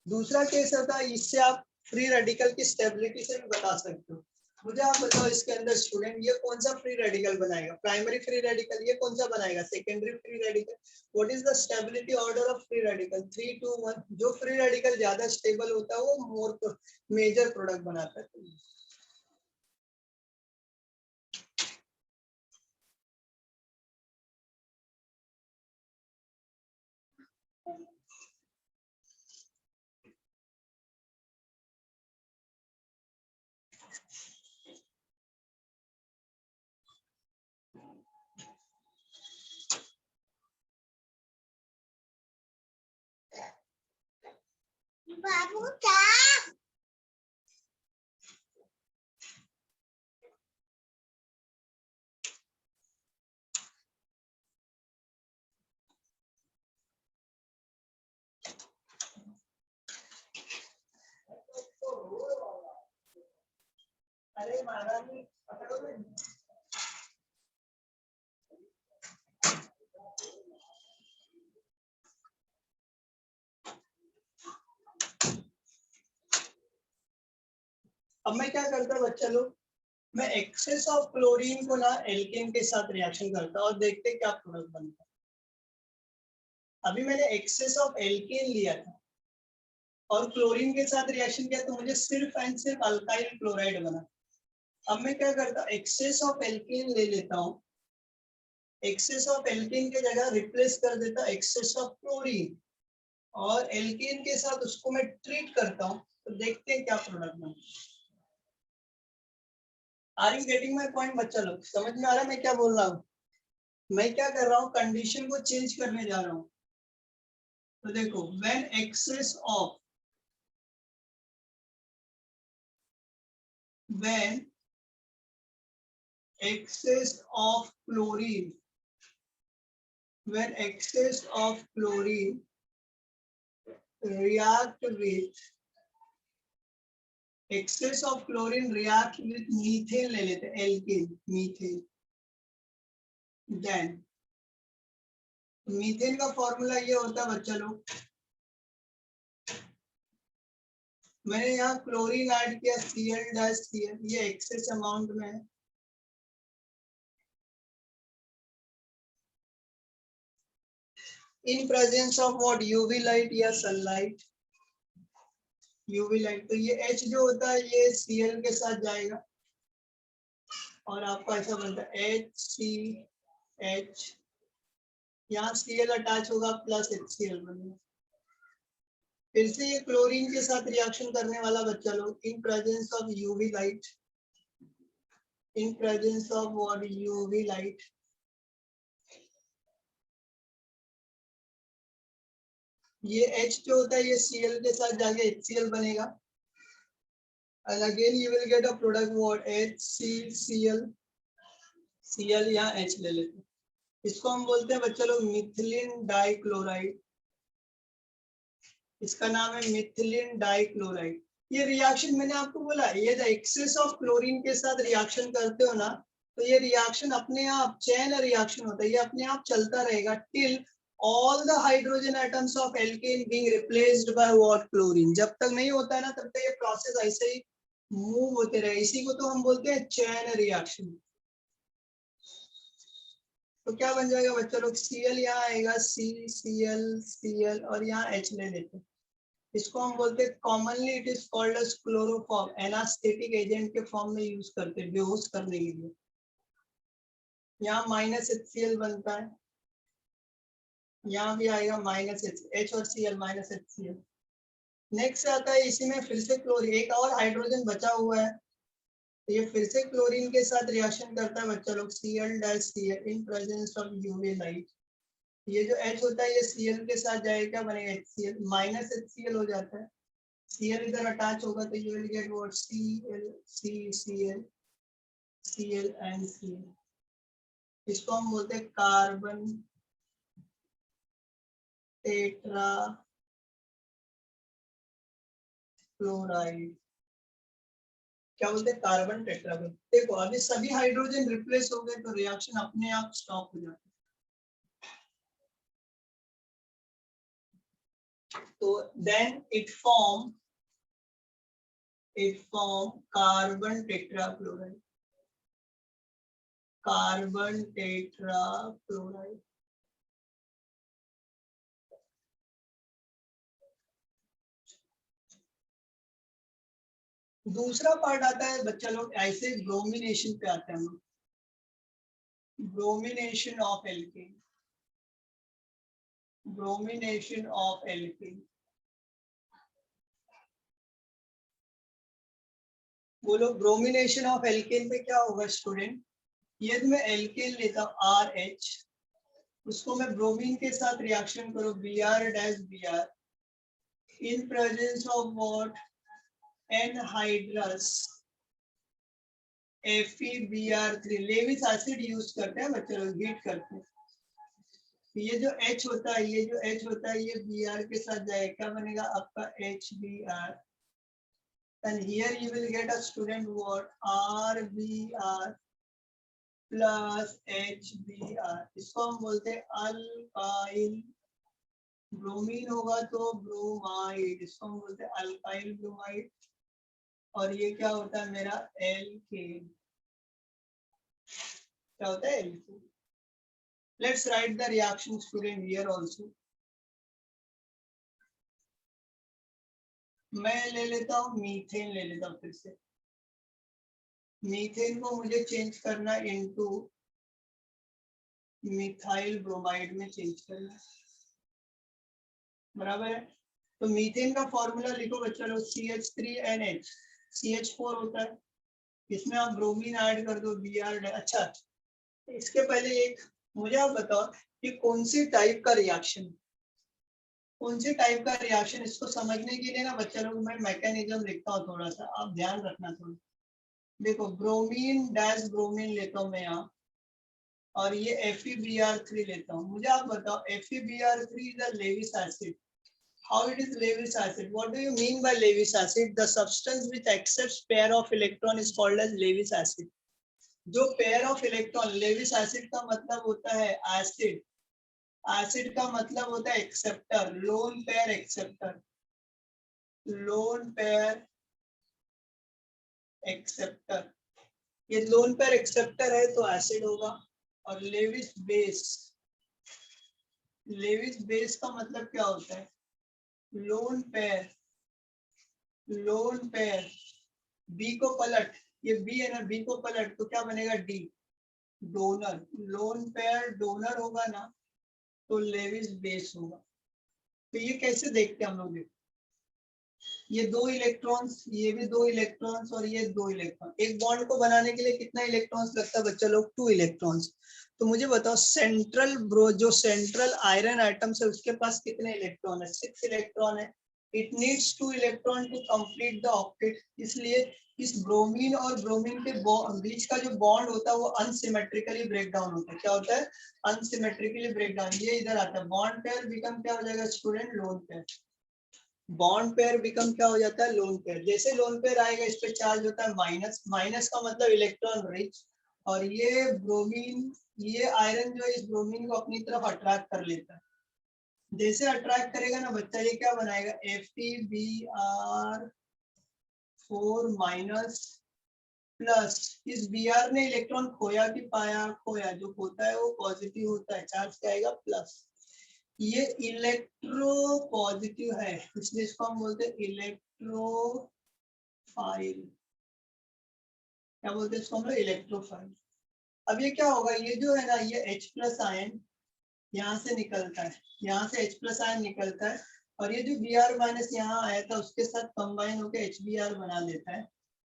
दूसरा केस होता है, इससे आप फ्री रेडिकल की स्टेबिलिटी से भी बता सकते हो। मुझे आप बताओ इसके अंदर स्टूडेंट, ये कौन सा फ्री रेडिकल बनाएगा, प्राइमरी फ्री रेडिकल। ये कौन सा बनाएगा, secondary free radical. What is the stability order of free radical, 3 to 1। जो फ्री रेडिकल ज्यादा स्टेबल होता है वो मोर मेजर प्रोडक्ट बनाता है। बाबू क्या, अरे महाराज पकड़ो ना। अब मैं क्या करता हूँ बच्चा लोग, मैं एक्सेस ऑफ क्लोरीन को ना एल्केन के साथ रिएक्शन करता हूँ और देखते क्या प्रोडक्ट बनता है। अभी मैंने एक्सेस ऑफ एल्केन लिया था और क्लोरीन के साथ रिएक्शन किया तो मुझे सिर्फ एंड सिर्फ अल्काइल क्लोराइड बना। अब मैं क्या करता हूँ, एक्सेस ऑफ एल्कीन ले लेता हूँ, एक्सेस ऑफ एल्कीन की जगह रिप्लेस कर देता हूँ एक्सेस ऑफ क्लोरीन, और एल्कीन के साथ उसको मैं ट्रीट करता हूँ, तो देखते हैं क्या प्रोडक्ट बनता है। Are you getting my point बच्चा लोग? समझ में आ रहा है मैं क्या बोल रहा हूँ? मैं क्या कर रहा हूँ, कंडीशन को चेंज करने जा रहा हूँ। तो देखो, when excess of, when excess of chlorine, when excess of chlorine react with, excess of chlorine react with methane ले लेते हैं, alkane, methane, then मीथेन का फॉर्मूला ये होता है बच्चा लोग, मैंने यहाँ क्लोरीन ऐड किया Cl-Cl, ये एक्सेस अमाउंट में है, इन presence of what, UV light या सनलाइट, यूवी लाइट। तो ये H जो होता है ये Cl के साथ जाएगा और आपको ऐसा बनता है HCH, यहाँ Cl अटैच होगा प्लस HCl बनेगा। फिर से ये क्लोरीन के साथ रिएक्शन करने वाला बच्चा लोग, इन presence of UV light, in presence of what, UV light, ये H जो होता है ये Cl के साथ जाके HCl बनेगा, and again you will get a product what, HCCl, Cl यहाँ H ले लेते हैं, इसको हम बोलते हैं बच्चा लोग मिथिलीन डाइक्लोराइड, इसका नाम है मिथिलीन डाइक्लोराइड। ये रिएक्शन मैंने आपको बोला, ये एक्सेस ऑफ क्लोरीन के साथ रिएक्शन करते हो ना, तो ये रिएक्शन अपने आप चेन रिएक्शन होता है, ये अपने आप चलता रहेगा till all the hydrogen atoms of alkane being replaced by what, chlorine। जब तक नहीं होता है ना तब तक ये प्रोसेस ऐसे ही मूव होते रहे, इसी को तो हम बोलते हैं चेन रिएक्शन। तो क्या बन जाएगा बच्चा लोग, Cl यहाँ आएगा, CCl Cl और यहाँ H ले लेते हैं, इसको हम बोलते हैं commonly it is called as chloroform, anaesthetic agent के फॉर्म में यूज करते हैं बेहोश करने के लिए। यहाँ माइनस HCl बनता है, यहाँ भी आएगा माइनस H और Cl, माइनस HCl। नेक्स्ट आता है इसी में फिर से क्लोरीन, एक और हाइड्रोजन बचा हुआ है, तो ये फिर से क्लोरीन के साथ रिएक्शन करता है बच्चा लोग, Cl-Cl in presence of UV light. ये जो H होता है ये Cl के साथ जाएगा, क्या बनेगा, HCl, माइनस HCl हो जाता है, Cl इधर अटैच होगा तो you will get what, Cl, CCl, Cl and Cl। इसको हम बोलते हैं कार्बन टेट्रा क्लोराइड, क्या बोलते हैं, कार्बन टेट्रा। देखो अभी सभी हाइड्रोजन रिप्लेस हो गए तो रिएक्शन अपने आप स्टॉप हो जाता है। तो then it form carbon tetra chloride, carbon tetra chloride. दूसरा पार्ट आता है बच्चा लोग ऐसे ब्रोमिनेशन पे आते हैं हम, bromination of alkene, bromination of alkene. बोलो ब्रोमिनेशन ऑफ एल्केन पे क्या होगा स्टूडेंट, यदि मैं एल्केन लेता हूँ RH, उसको मैं ब्रोमीन के साथ रिएक्शन करो Br-Br, in presence of what, anhydrous FeBr3, Lewis acid use करते हैं बच्चे लोग, हीट करते हैं। ये जो H होता है, ये जो H होता है ये Br के साथ जाएगा, क्या बनेगा आपका HBr, and here you will get a student what, RBr plus HBr, इसको हम बोलते हैं अल्काइल, ब्रोमीन होगा तो ब्रोमाइड, इसको हम बोलते हैं अल्काइल ब्रोमाइड, और ये क्या होता है मेरा एल्केन, क्या होता है alkane. Let's write the reaction student here also. मैं ले लेता हूँ मीथेन, ले लेता हूँ फिर से, मीथेन को मुझे चेंज करना इनटू मिथाइल ब्रोमाइड में चेंज करना है, बराबर है। तो मीथेन का फॉर्मूला लिखो बच्चा लोग, CH3NH, CH4 होता है, इसमें आप ब्रोमीन ऐड कर दो Br। अच्छा, इसके पहले एक मुझे आप बताओ कि कौन सी टाइप का रिएक्शन, कौन सी टाइप का रिएक्शन, इसको समझने के लिए ना बच्चा लोग मैं मैकेनिज्म लिखता हूँ थोड़ा सा, आप ध्यान रखना थोड़ा। देखो ब्रोमीन डैश ब्रोमीन लेता हूँ मैं यहाँ, और ये FeBr3 लेता हूँ। मुझे आप बताओ FeBr3 is a Lewis acid. How it is Lewis acid? What do you mean by Lewis acid? The substance which accepts pair of electron is called as Lewis acid. जो pair of electron, Lewis acid का मतलब होता है acid, acid का मतलब होता है acceptor, lone pair acceptor, lone pair acceptor। ये lone pair acceptor है तो acid होगा। और Lewis base, Lewis base का मतलब क्या होता है? Lone pair, lone pair, B को पलट, ये बी है ना, बी को पलट तो क्या बनेगा? D, donor. Lone pair donor होगा ना तो लेविस बेस होगा। तो ये कैसे देखते हैं हम लोग? ये दो इलेक्ट्रॉन्स, ये भी दो इलेक्ट्रॉन्स और ये दो इलेक्ट्रॉन, एक बॉन्ड को बनाने के लिए कितना इलेक्ट्रॉन्स लगता है बच्चा लोग? 2 इलेक्ट्रॉन्स। तो मुझे बताओ सेंट्रल जो सेंट्रल आयरन एटम है उसके पास कितने इलेक्ट्रॉन है? 6 इलेक्ट्रॉन है। It needs 2 electron to complete the octet. इसलिए इस ब्रोमीन और ब्रोमीन के बीच का जो बॉन्ड होता है वो अनसिमेट्रिकली ब्रेक डाउन होता है। क्या होता है? Unsymmetrically break down. ये इधर आता है, बॉन्ड पेयर बिकम क्या हो जाएगा student? Lone pair. Bond pair become क्या हो जाता है? Lone pair. जैसे लोन पेयर आएगा इस पे चार्ज होता है माइनस, माइनस का मतलब इलेक्ट्रॉन रिच, और ये ब्रोमीन, ये आयरन जो है इस ब्रोमीन को अपनी तरफ अट्रैक्ट कर लेता है। जैसे अट्रैक्ट करेगा ना बच्चा, ये क्या बनाएगा? FeBr4 माइनस प्लस, इस Br ने इलेक्ट्रॉन खोया कि पाया? खोया। जो होता है वो पॉजिटिव होता है, चार्ज क्या आएगा? प्लस। ये इलेक्ट्रो पॉजिटिव है इसलिए इसको हम बोलते हैं इलेक्ट्रोफाइल। क्या बोलते हैं इसको हम लोग? इलेक्ट्रोफाइल। अब ये क्या होगा? ये जो है ना, ये H+ आयन यहाँ से निकलता है, यहाँ से H+ आयन निकलता है, और ये जो Br- यहाँ आया था उसके साथ कंबाइन होकर HBr बना देता है,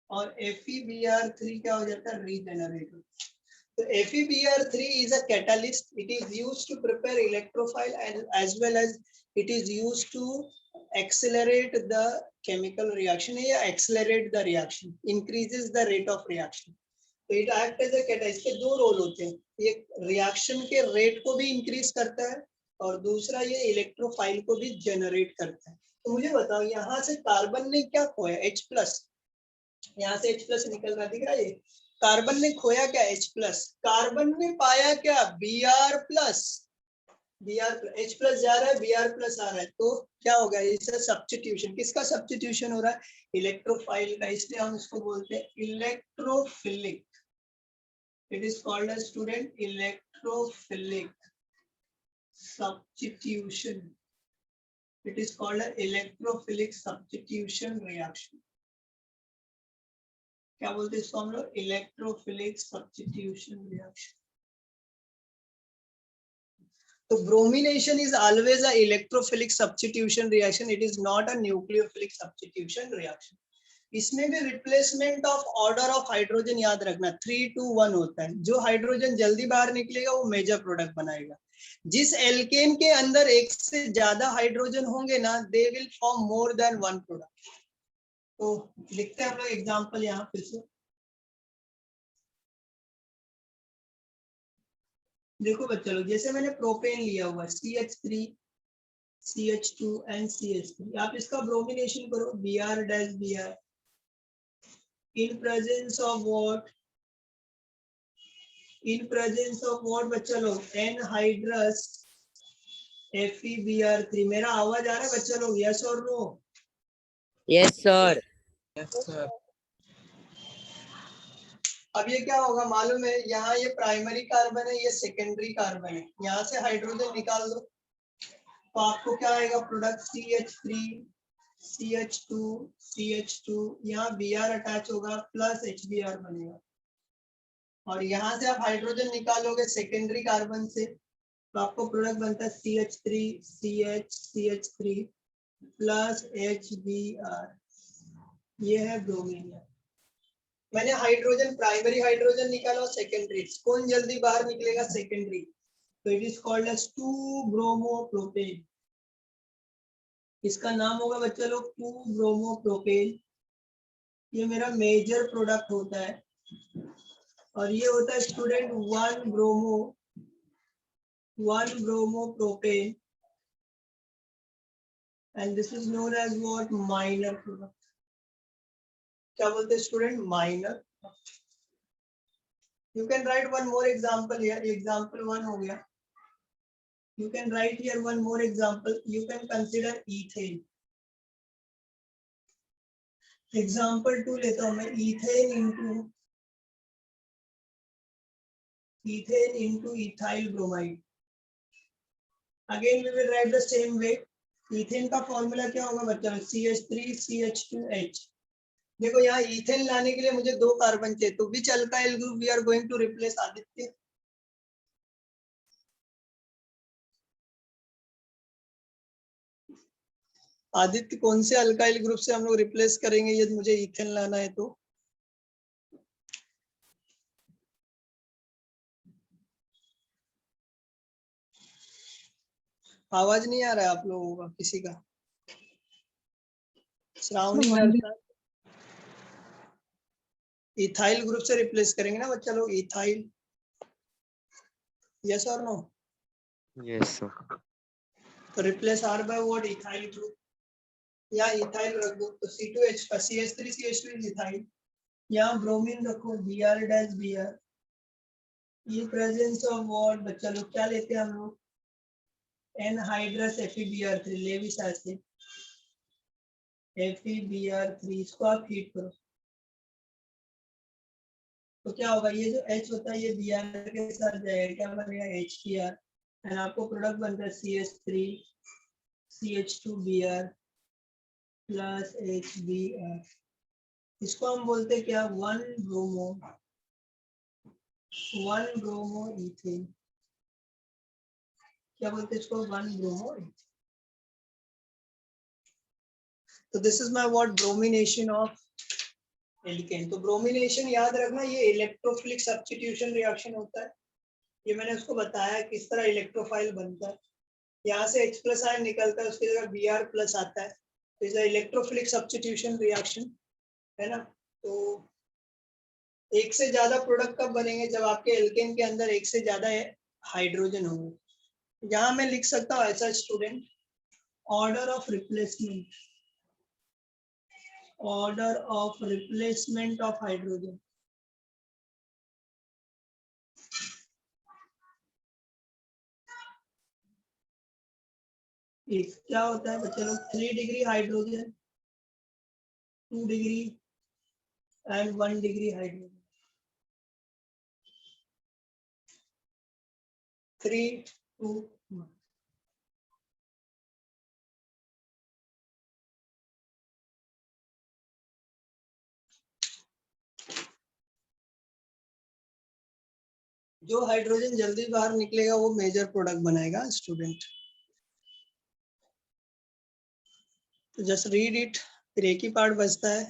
और FeBr3 क्या हो जाता है? Regenerate. So FeBr3 is a catalyst. It is used to prepare electrophile and as well as it is used to accelerate the chemical reaction. या accelerate the reaction, increases the rate of reaction. So it acts as a catalyst. इसके दो role होते हैं, एक reaction के rate को भी increase करता है और दूसरा ये इलेक्ट्रोफाइल को भी जनरेट करता है। तो मुझे बताओ यहाँ से कार्बन ने क्या खोया? H+, यहाँ से H+ निकल रहा दिख रहा है, ये कार्बन ने खोया क्या? H+। कार्बन ने पाया क्या? Br+। H+ जा रहा है, Br+ आ रहा है, तो क्या होगा? इससे सब्स्टिट्यूशन। किसका सब्स्टिट्यूशन हो रहा है? इलेक्ट्रोफाइल का। इसलिए हम इसको बोलते हैं electrophilic. It is called as student electrophilic substitution. It is called as electrophilic substitution reaction. क्या बोलते हैं इसको हम लोग? Electrophilic substitution reaction. तो bromination is always a electrophilic substitution reaction, it is not a nucleophilic substitution reaction. इसमें भी replacement of order of hydrogen याद रखना, 3 to 1 होता है। जो हाइड्रोजन जल्दी बाहर निकलेगा वो मेजर प्रोडक्ट बनाएगा। जिस एल्केन के अंदर एक से ज्यादा हाइड्रोजन होंगे ना, they will form more than 1 product. तो लिखते हैं हम लोग एग्जांपल यहाँ फिर से। देखो बच्चा लोग, जैसे मैंने प्रोपेन लिया हुआ CH3 CH2 and CH3, आप इसका ब्रोमिनेशन करो Br-Br in presence of what? In presence of what बच्चा लोग? Anhydrous FeBr3। मेरा आवाज आ रहा है बच्चा लोग? यस और नो? Yes, sir. अब ये क्या होगा मालूम है? यहाँ ये प्राइमरी कार्बन है, ये सेकेंडरी कार्बन है, यहाँ से हाइड्रोजन निकाल दो तो आपको क्या आएगा? प्रोडक्ट CH3 CH2 CH2, यहाँ Br अटैच होगा प्लस HBr बनेगा, और यहाँ से आप हाइड्रोजन निकालोगे सेकेंडरी कार्बन से, तो आपको प्रोडक्ट बनता है CH3 CH3 प्लस HBr, ये है ब्रोमीन। मैंने हाइड्रोजन प्राइमरी हाइड्रोजन निकाला और सेकेंडरी, कौन जल्दी बाहर निकलेगा? सेकेंडरी, तो इट इज कॉल्ड एज 2-ब्रोमोप्रोपेन। इसका नाम होगा बच्चा लोग 2-ब्रोमोप्रोपेन। ये मेरा मेजर प्रोडक्ट होता है, और ये होता है student one bromopropane, and this is known as what? Minor product. क्या बोलते हैं student? Minor. You can write one more example here. Example 1 हो गया. You can write here one more example. You can consider ethane. Example 2 लेता हूँ मैं. ethane into ethyl bromide. Again we will write the same way. Ethane का formula क्या होगा बच्चा? CH3CH2H. देखो यहाँ ईथेन लाने के लिए मुझे 2 कार्बन चाहिए, तो which alkyl group we are going to replace? Aditya, Aditya कौन से अल्काइल ग्रुप से हम लोग रिप्लेस करेंगे यदि मुझे ईथेन लाना है तो? आवाज नहीं आ रहा है आप लोगों का किसी का? श्रावणी इथाइल ग्रुप से रिप्लेस करेंगे ना बच्चा लोग? इथाइल, यस और नो? Yes sir. तो replace are by what? Ethyl group, या इथाइल रख दो तो C2H का CH3CH2 इज इथाइल। यहाँ ब्रोमीन रखो Br-Br, ये प्रेजेंस ऑफ व्हाट बच्चा लोग? क्या लेते हैं हम लोग? Anhydrous FeBr3, Lewis acid FeBr3, इसको आप हीट करो तो क्या होगा? ये जो H होता है ये Br के साथ जाएगा, क्या बनेगा? HBr, एंड आपको प्रोडक्ट बनता है CH3 CH2Br प्लस HBr। इसको हम बोलते हैं क्या? 1-ब्रोमो ईथेन। क्या बोलते हैं इसको? 1-ब्रोमो। तो this is my what? Bromination of alkene. तो ब्रोमिनेशन याद रखना, ये इलेक्ट्रोफिलिक सब्स्टिट्यूशन रिएक्शन होता है। ये मैंने उसको बताया किस तरह इलेक्ट्रोफाइल बनता है। यहाँ से H+ आयन निकलता है, उसकी जगह Br+ आता है, तो इज इलेक्ट्रोफिलिक सब्स्टिट्यूशन रिएक्शन, है ना? तो एक से ज्यादा प्रोडक्ट कब बनेंगे? जब आपके एल्केन के अंदर एक से ज्यादा हाइड्रोजन होंगे। यहाँ मैं लिख सकता हूँ ऐसा student, order of replacement of hydrogen. क्या होता है बच्चे लोग? 3 degree hydrogen, 2 degree and 1 degree hydrogen, 3, 2, 1। जो हाइड्रोजन जल्दी बाहर निकलेगा वो मेजर प्रोडक्ट बनाएगा स्टूडेंट। तो जस्ट रीड इट, फिर एक ही पार्ट बचता है,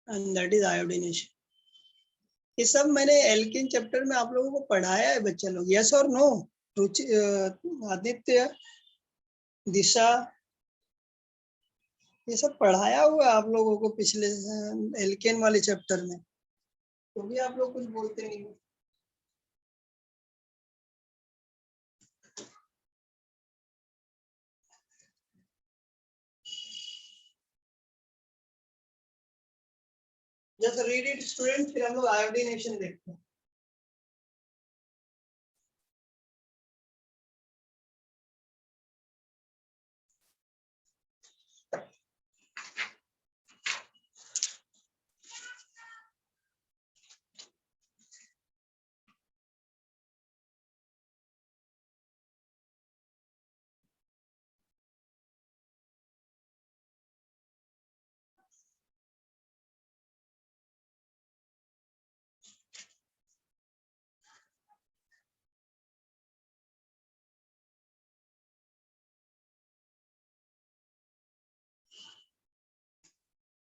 एंड दैट इज आयोडीनेशन। ये सब मैंने एल्केन चैप्टर में आप लोगों को पढ़ाया है बच्चा लोग, यस और नो? रुचि, आदित्य, दिशा, ये सब पढ़ाया हुआ है आप लोगों को पिछले एल्केन वाले चैप्टर में, तो भी आप लोग कुछ बोलते नहीं हो। जस्ट रीड इट स्टूडेंट, फिर हम लोग आयोडीनेशन देखते हैं।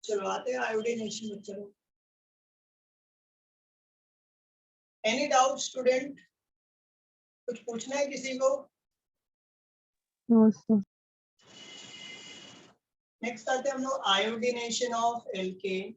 चलो आते हैं आयोडीनेशन में। चलो एनी डाउट स्टूडेंट, कुछ पूछना है किसी को? No, sir. नेक्स्ट आते हैं हम लोग iodination of alkene.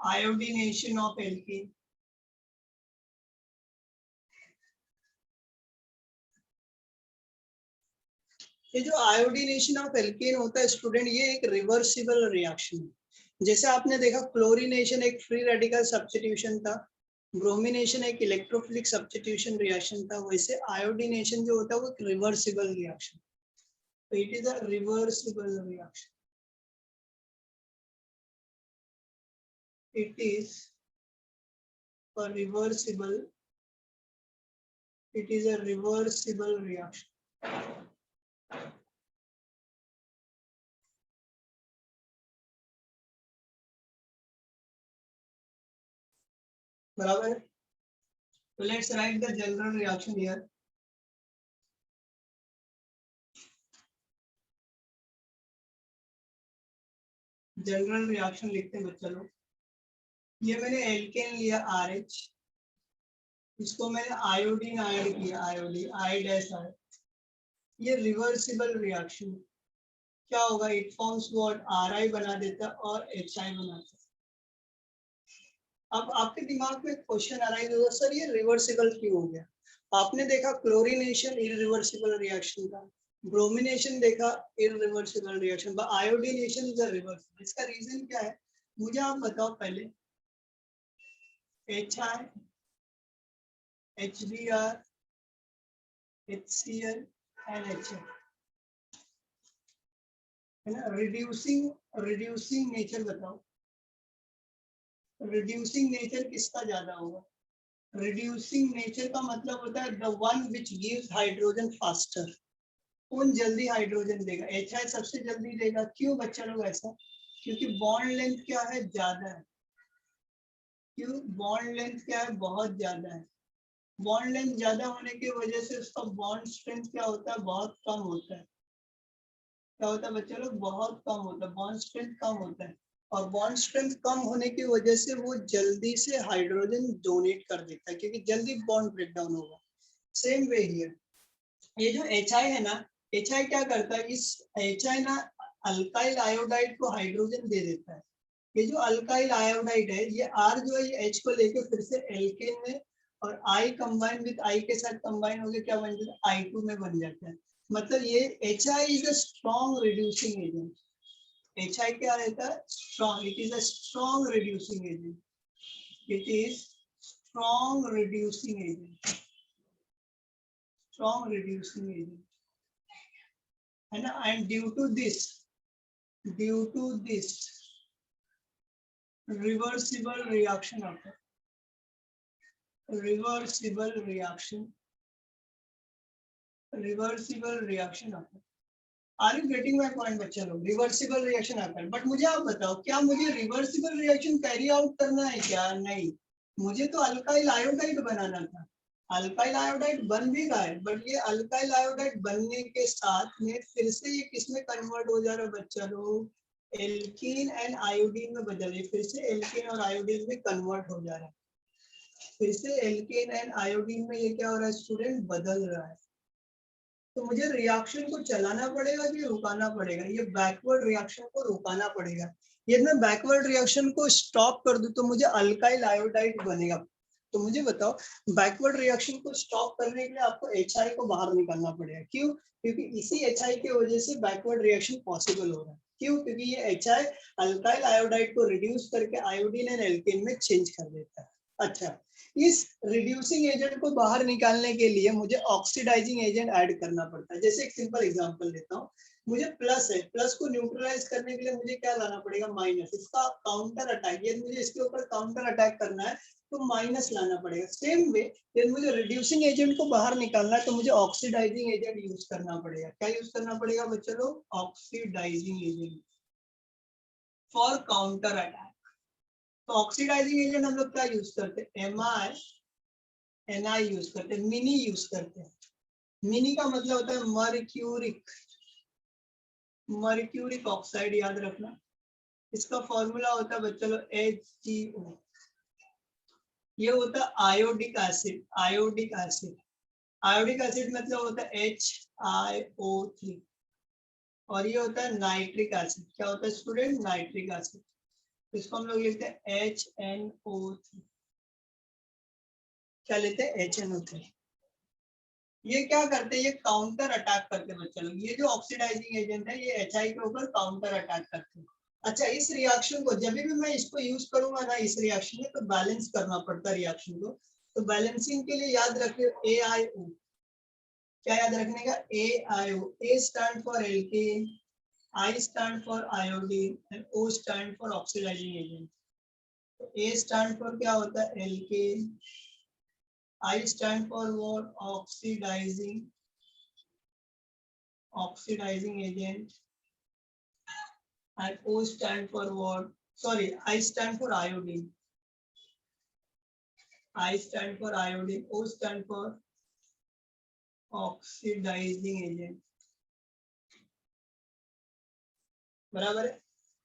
Iodination of alkene. ये जो आयोडीनेशन ऑफ एल्केन होता है स्टूडेंट, ये एक रिवर्सिबल रिएक्शन है। जैसे आपने देखा क्लोरीनेशन एक फ्री रेडिकल सब्स्टिट्यूशन था, ब्रोमिनेशन एक इलेक्ट्रोफिलिक सब्स्टिट्यूशन रिएक्शन था, वैसे आयोडीनेशन जो होता है वो एक रिवर्सिबल रिएक्शन। तो it is a reversible reaction. It is a reversible. It is a reversible reaction. बराबर है? So let's write the general reaction here. General reaction लिखते हैं बच्चा लोग। ये मैंने एल्केन लिया RH, इसको मैंने आयोडीन ऐड किया, आयोडीन I-, ये रिवर्सिबल रिएक्शन। क्या होगा? It forms what? RI बना देता और HI बनाता। अब आपके दिमाग में क्वेश्चन अराइज होगा, सर ये रिवर्सिबल क्यों हो गया? आपने देखा क्लोरीनेशन इररिवर्सिबल रिएक्शन था, ब्रोमिनेशन देखा irreversible reaction, but iodination is a reversible. इसका रीजन क्या है मुझे आप बताओ पहले। HI, HBr, HCl and HF है ना। रिड्यूसिंग नेचर बताओ, रिड्यूसिंग नेचर किसका ज्यादा होगा? रिड्यूसिंग नेचर का मतलब होता है the one which gives hydrogen faster. कौन जल्दी हाइड्रोजन देगा? HI सबसे जल्दी देगा। क्यों बच्चा लोग ऐसा? क्योंकि बॉन्ड लेंथ क्या है? ज्यादा है। क्यों? बॉन्ड लेंथ क्या है? बहुत ज्यादा है। बॉन्ड लेंथ ज्यादा होने की वजह से उसका बॉन्ड स्ट्रेंथ क्या होता है? बहुत कम होता है। क्या होता है बच्चा लोग? बहुत कम होता है, बॉन्ड स्ट्रेंथ कम होता है। और बॉन्ड स्ट्रेंथ कम होने की वजह से वो जल्दी से हाइड्रोजन डोनेट कर देता है, क्योंकि जल्दी बॉन्ड ब्रेक डाउन होगा। सेम वे हियर, ये जो HI है ना, HI क्या करता है? इस HI ना अल्काइल आयोडाइड को हाइड्रोजन दे देता है। ये जो अल्काइल आयोडाइड है, ये R जो है ये H को लेके फिर से एल्केन में, और I कंबाइन विद I के साथ कंबाइन होकर क्या बन जाता है? I2 में बन जाता है। मतलब ये HI is a strong reducing agent. HI क्या रहता है? Strong. It is a strong reducing agent. It is strong reducing agent. Strong reducing agent है ना। And due to this reversible reaction आता है। रिवर्सिबल रिएक्शन आता है। Are you getting my point बच्चा लोग? रिवर्सिबल रिएक्शन आता है। बट मुझे आप बताओ, क्या मुझे रिवर्सिबल रिएक्शन कैरी आउट करना है क्या? नहीं, मुझे तो अल्काइल आयोडाइड बनाना था। अल्काइल आयोडाइड बन भी रहा है, बट ये अल्काइल आयोडाइड बनने के साथ में फिर से ये किसमें कन्वर्ट हो जा रहा है बच्चा लोग? एल्कीन एंड आयोडीन में बदल रही है। फिर से एल्कीन और आयोडीन में कन्वर्ट हो जा रहा है। फिर से एल्केन एंड आयोडीन में ये क्या हो रहा है स्टूडेंट? बदल रहा है। तो मुझे रिएक्शन को चलाना पड़ेगा कि रुकाना पड़ेगा? ये बैकवर्ड रिएक्शन को रुकाना पड़ेगा। यदि मैं बैकवर्ड रिएक्शन को स्टॉप कर दूं तो मुझे अल्काइल आयोडाइड बनेगा। तो मुझे बताओ, बैकवर्ड रिएक्शन को स्टॉप करने के लिए आपको HI को बाहर निकालना पड़ेगा। क्यों? क्योंकि इसी HI की वजह से बैकवर्ड रिएक्शन पॉसिबल हो रहा है। क्यों? क्योंकि ये HI अल्काइल आयोडाइड को रिड्यूस करके आयोडीन एंड एल्केन में चेंज कर देता है। अच्छा, इस रिड्यूसिंग एजेंट को बाहर निकालने के लिए मुझे ऑक्सीडाइजिंग एजेंट ऐड करना पड़ता है। जैसे एक सिंपल एग्जांपल लेता हूँ, मुझे प्लस है, प्लस को न्यूट्रलाइज करने के लिए मुझे क्या लाना पड़ेगा, माइनस। इसका काउंटर अटैक, यदि मुझे इसके ऊपर काउंटर अटैक करना है तो माइनस लाना पड़ेगा। सेम वे यदि मुझे रिड्यूसिंग एजेंट को बाहर निकालना है तो मुझे ऑक्सीडाइजिंग एजेंट यूज करना पड़ेगा। क्या यूज करना पड़ेगा बच्चों लोग, oxidising agent for counter attack. तो ऑक्सीडाइजिंग एजेंट हम लोग क्या यूज करते हैं, Na यूज करते हैं, मिनी यूज करते हैं। मिनी का मतलब होता है मर्क्यूरिक ऑक्साइड, याद रखना। इसका फॉर्मूला होता है बच्चों लोग HgO। ये होता है आयोडिक एसिड। आयोडिक एसिड मतलब होता है HiO3। और ये होता है नाइट्रिक एसिड। क्या होता है स्टूडेंट, नाइट्रिक एसिड। इसको हम लोग लिखते हैं HNO3। क्या लेते हैं, HNO3। ये क्या करते हैं, ये काउंटर अटैक करते हैं बच्चों लोग। ये जो ऑक्सीडाइजिंग एजेंट है ये HI के ऊपर काउंटर अटैक करते हैं। अच्छा, इस रिएक्शन को जब भी मैं इसको यूज करूंगा ना इस रिएक्शन में, तो बैलेंस करना पड़ता है रिएक्शन को। तो बैलेंसिंग के लिए याद रखिए AIO। क्या याद रखने का, AIO। A stand for alkane, I stand for iodine and O stand for oxidising agent. तो A स्टैंड फॉर क्या होता है, alkane. I stand for what, oxidizing agent, and O stand for what, sorry, I stand for iodine. I stand for iodine, O stand for oxidizing agent. बराबर है।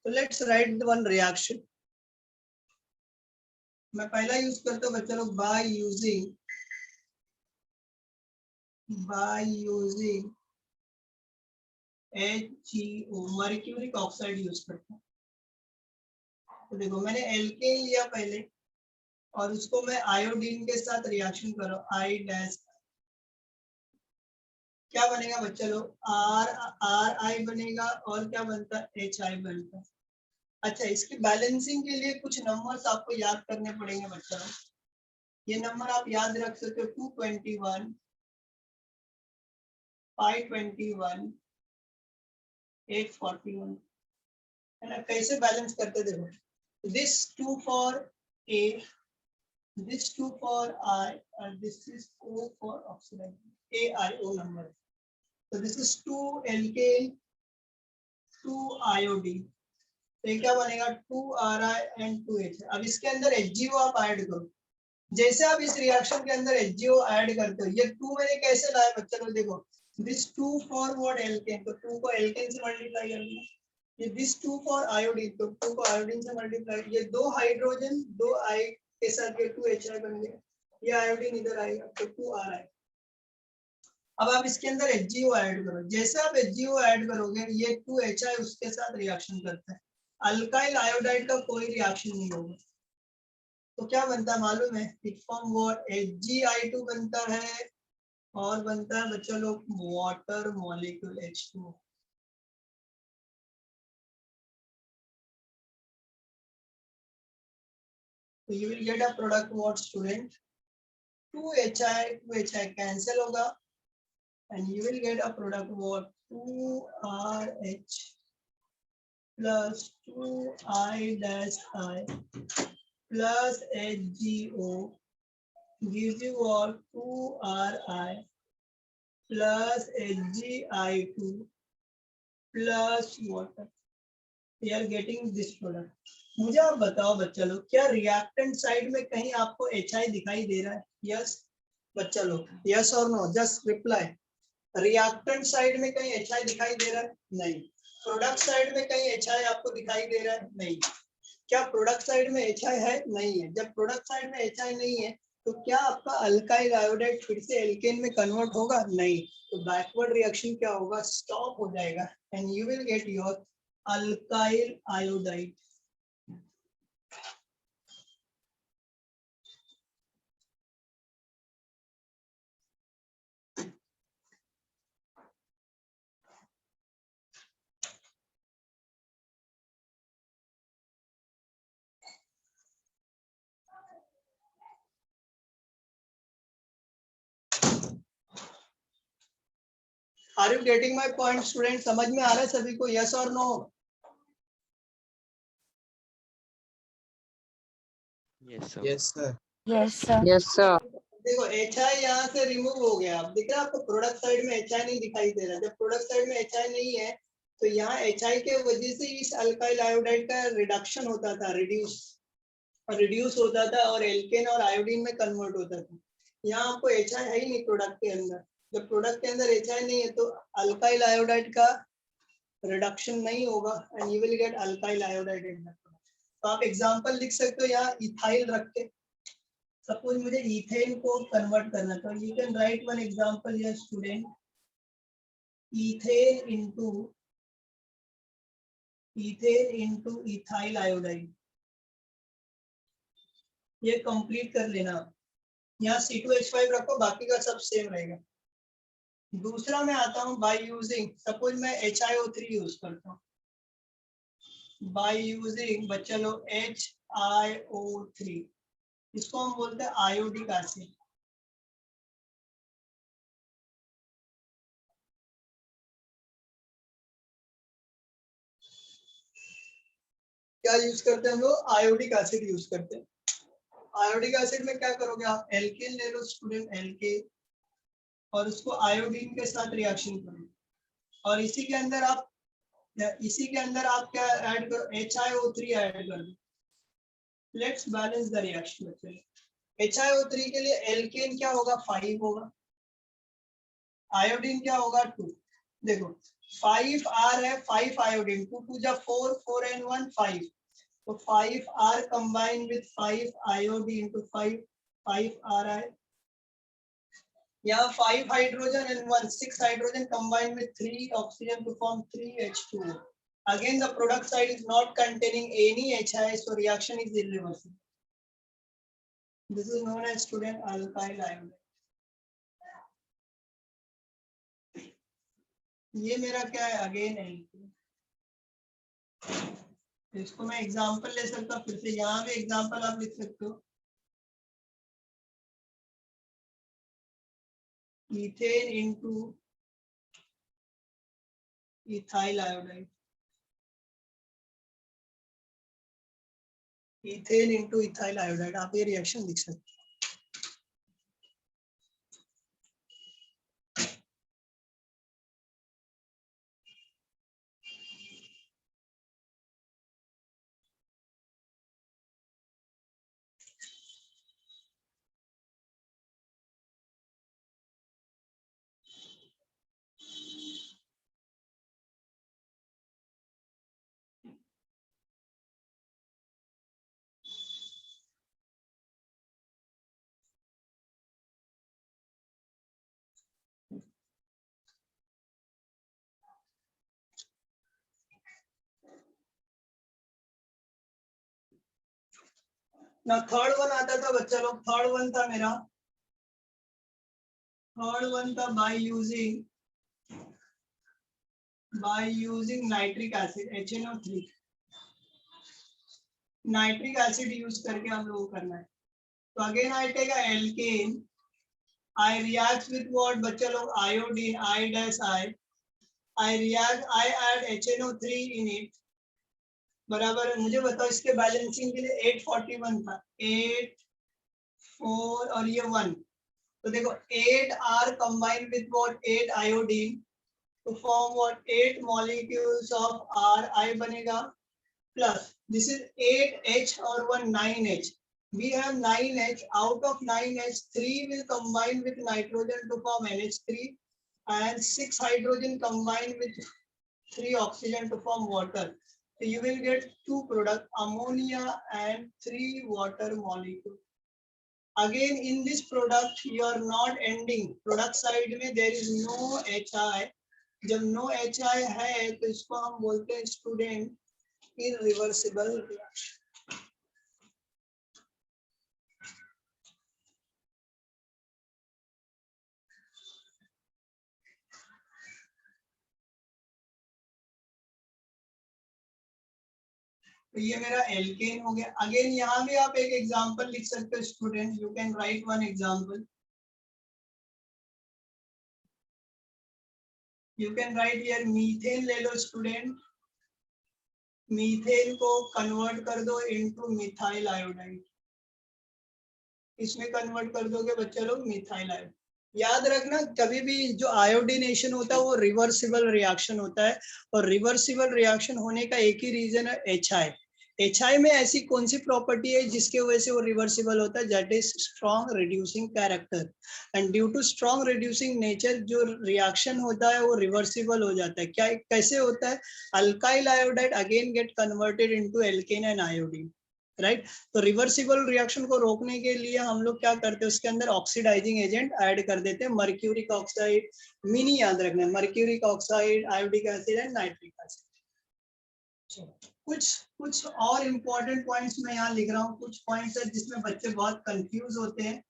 तो let's write one reaction. मैं पहला use करता हूँ बच्चों लोग, by using HgO, mercuric oxide use करता हूँ। तो देखो मैंने एल्केन लिया पहले और उसको मैं आयोडीन के साथ रिएक्शन करो, I डैश। क्या बनेगा बच्चा लोग, RI बनेगा और क्या बनता है, HI बनता है। अच्छा, इसकी बैलेंसिंग के लिए कुछ नंबर्स आपको याद करने पड़ेंगे बच्चा लोग। ये नंबर आप याद रख सकते हो, 221, 521, 841, है ना। कैसे बैलेंस करते देखो, this 2 for A, this 2 for I, and this is O for oxidation, AIO number. So this is 2 alkane, 2 iodine। तो ये क्या बनेगा, 2Ri and 2H। अब इसके अंदर HgO आप ऐड करो। जैसे आप इस रिएक्शन के अंदर HgO ऐड करते हो, ये 2 मैंने कैसे लाया बच्चा लोग, देखो this 2 for what, alkane, तो 2 को alkane से मल्टीप्लाई कर दिया। ये this 2 for iodine, तो 2 को iodine से मल्टीप्लाई। ये 2 हाइड्रोजन 2 I के साथ ये 2HI बन गया। ये आयोडीन इधर आएगा तो 2Ri। अब आप इसके अंदर HgO ऐड करो। जैसे आप HgO ऐड करोगे, ये 2HI उसके साथ रिएक्शन करता है। अल्काइल आयोडाइड का कोई रिएक्शन नहीं होगा। तो क्या बनता है मालूम है, इट फॉर्म व्हाट, Hgi2 बनता है और बनता है बच्चों लोग वाटर मॉलिक्यूल H2O। तो you will get a product what student, 2HI cancel होगा and you will get a product what, 2RH plus 2I dash I plus HgO gives you what, 2Ri plus Hgi2 plus water. We are getting this product. मुझे आप बताओ बच्चा लोग, क्या reactant side में कहीं आपको HI दिखाई दे रहा है, यस बच्चा लोग, यस और no, just reply. Reactant side में कहीं HI दिखाई दे रहा है, नहीं। प्रोडक्ट साइड में कहीं HI आपको दिखाई दे रहा है, नहीं। क्या प्रोडक्ट साइड में HI है, नहीं है। जब प्रोडक्ट साइड में HI नहीं है तो क्या आपका अल्काइल आयोडाइड फिर से एल्केन में कन्वर्ट होगा, नहीं। तो बैकवर्ड रिएक्शन क्या होगा, स्टॉप हो जाएगा and you will get your alkyl iodide. Are you getting my point student? समझ में आ रहा है सभी को? यस और no? Yes sir. Yes, sir. Yes sir. Yes, sir. देखो HI यहाँ से रिमूव हो गया, अब दिख रहा है आपको प्रोडक्ट साइड में HI नहीं दिखाई दे रहा। जब प्रोडक्ट साइड में HI नहीं है तो यहाँ HI के वजह से इस अल्काइल आयोडाइड का रिडक्शन होता था, रिड्यूस होता था और एल्केन और आयोडीन में कन्वर्ट होता था। यहाँ आपको HI है ही नहीं प्रोडक्ट के अंदर। जब प्रोडक्ट के अंदर HI नहीं है तो अल्काइल आयोडाइड का रिडक्शन नहीं होगा and you will gate alkyl iodide in that product. तो आप एग्जांपल लिख सकते हो यहाँ इथाइल रख के। सपोज मुझे इथेन को कन्वर्ट करना, तो you can write one example here student, ethane into ethyl iodide. ये कंप्लीट कर लेना। यहाँ C2H5 रखो, बाकी का सब सेम रहेगा। दूसरा मैं आता हूँ बाय यूजिंग, सपोज मैं HiO3 यूज करता हूँ, बाय यूजिंग बच्चा लोग HiO3, इसको हम बोलते हैं आयोडिक एसिड। क्या यूज करते हैं हम लोग? आयोडिक एसिड यूज करते हैं। आयोडिक एसिड में क्या करोगे आप? एल्केन ले लो स्टूडेंट, एल्केन, और उसको आयोडीन के साथ रिएक्शन करो और इसी के अंदर आप क्या ऐड करो? HiO3 ऐड कर दो। Let's balance the reaction. HiO3 के लिए एल्केन क्या होगा? 5 होगा, आयोडीन क्या होगा? 2। देखो 5 R है, 5 आयोडीन, 2 2 जा 4, 4 and 1 5, तो 5 R combined with 5 iodine to 5 RI. यहाँ 5 hydrogen and 1 6 hydrogen combined with 3 oxygen to form 3H2O. Again the product side is not containing any HI, so reaction is irreversible. This is known as student alkyl iodide. ये मेरा क्या है? Again है, इसको मैं example ले सकता हूँ। फिर से यहाँ भी एग्जांपल आप लिख सकते हो, ethane into ethyl iodide, ethane into ethyl iodide, आप ये रिएक्शन लिख सकते हो। ना थर्ड वन आता था बच्चा लोग, थर्ड वन था मेरा, थर्ड वन था by using nitric acid, HNO3, nitric acid use करके हम लोगों को करना है। तो again I take a alkane, I react with what बच्चा लोग? Iodine, I add HNO3 in it, बराबर है। मुझे बताओ इसके बैलेंसिंग के लिए 841 था, 8 4 और ये 1, तो देखो 8 R combined with what? 8 iodine to form what? 8 molecules of RI बनेगा, plus this is 8H और 1 9H. We have 9H. Out of 9H, 3 will combine with nitrogen to form NH3, and 6 hydrogen combined with 3 oxygen to form water. So you will get 2 products, ammonia and 3 water molecules. Again in this product you are not ending, product side में there is no HI. जब no HI है तो इसको हम बोलते हैं student irreversible reaction. तो ये मेरा एल्केन हो गया। अगेन यहाँ भी आप एक एग्जांपल लिख सकते हो student, you can write one example. You can write here methane ले लो स्टूडेंट, मीथेन को कन्वर्ट कर दो इनटू मिथाइल आयोडाइड, इसमें कन्वर्ट कर दोगे बच्चे लोग मिथाइल आयोडाइड। याद रखना कभी भी जो आयोडीनेशन होता है वो रिवर्सिबल रिएक्शन होता है, और रिवर्सिबल रिएक्शन होने का एक ही रीजन है HI। HI में ऐसी कौन सी प्रॉपर्टी है जिसके वजह से वो रिवर्सिबल होता है, that is strong reducing character, and due to strong reducing nature जो रिएक्शन होता है वो रिवर्सिबल हो जाता है। क्या कैसे होता है, alkyl iodide again get converted into alkene and iodine, right. तो रिवर्सिबल रिएक्शन को रोकने के लिए हम लोग क्या करते हैं, उसके अंदर ऑक्सीडाइजिंग एजेंट ऐड कर देते हैं, मर्क्यूरिक ऑक्साइड, मीनी याद रखना है, mercuric oxide, iodic acid and nitric acid. कुछ और इम्पोर्टेंट पॉइंट्स मैं यहाँ लिख रहा हूँ, कुछ पॉइंट्स है जिसमें बच्चे बहुत कंफ्यूज होते हैं,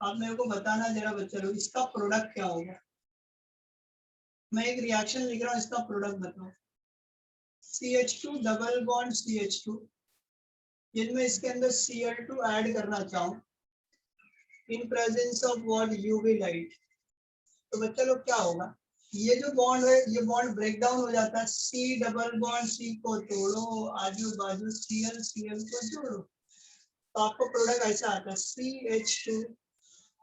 आप मेरे को बताना जरा बच्चे लोग, इसका प्रोडक्ट क्या होगा। मैं एक रिएक्शन लिख रहा हूँ, इसका प्रोडक्ट बताओ। CH2 डबल बॉन्ड CH2, यदि मैं इसके अंदर Cl2 ऐड करना चाहूँ इन presence of what, UV light, तो बच्चा लोग क्या होगा, ये जो बॉन्ड है ये बॉन्ड ब्रेक डाउन हो जाता है, C डबल बॉन्ड C को तोड़ो, आजू बाजू Cl Cl को जोड़ो, तो आपको प्रोडक्ट ऐसा आता है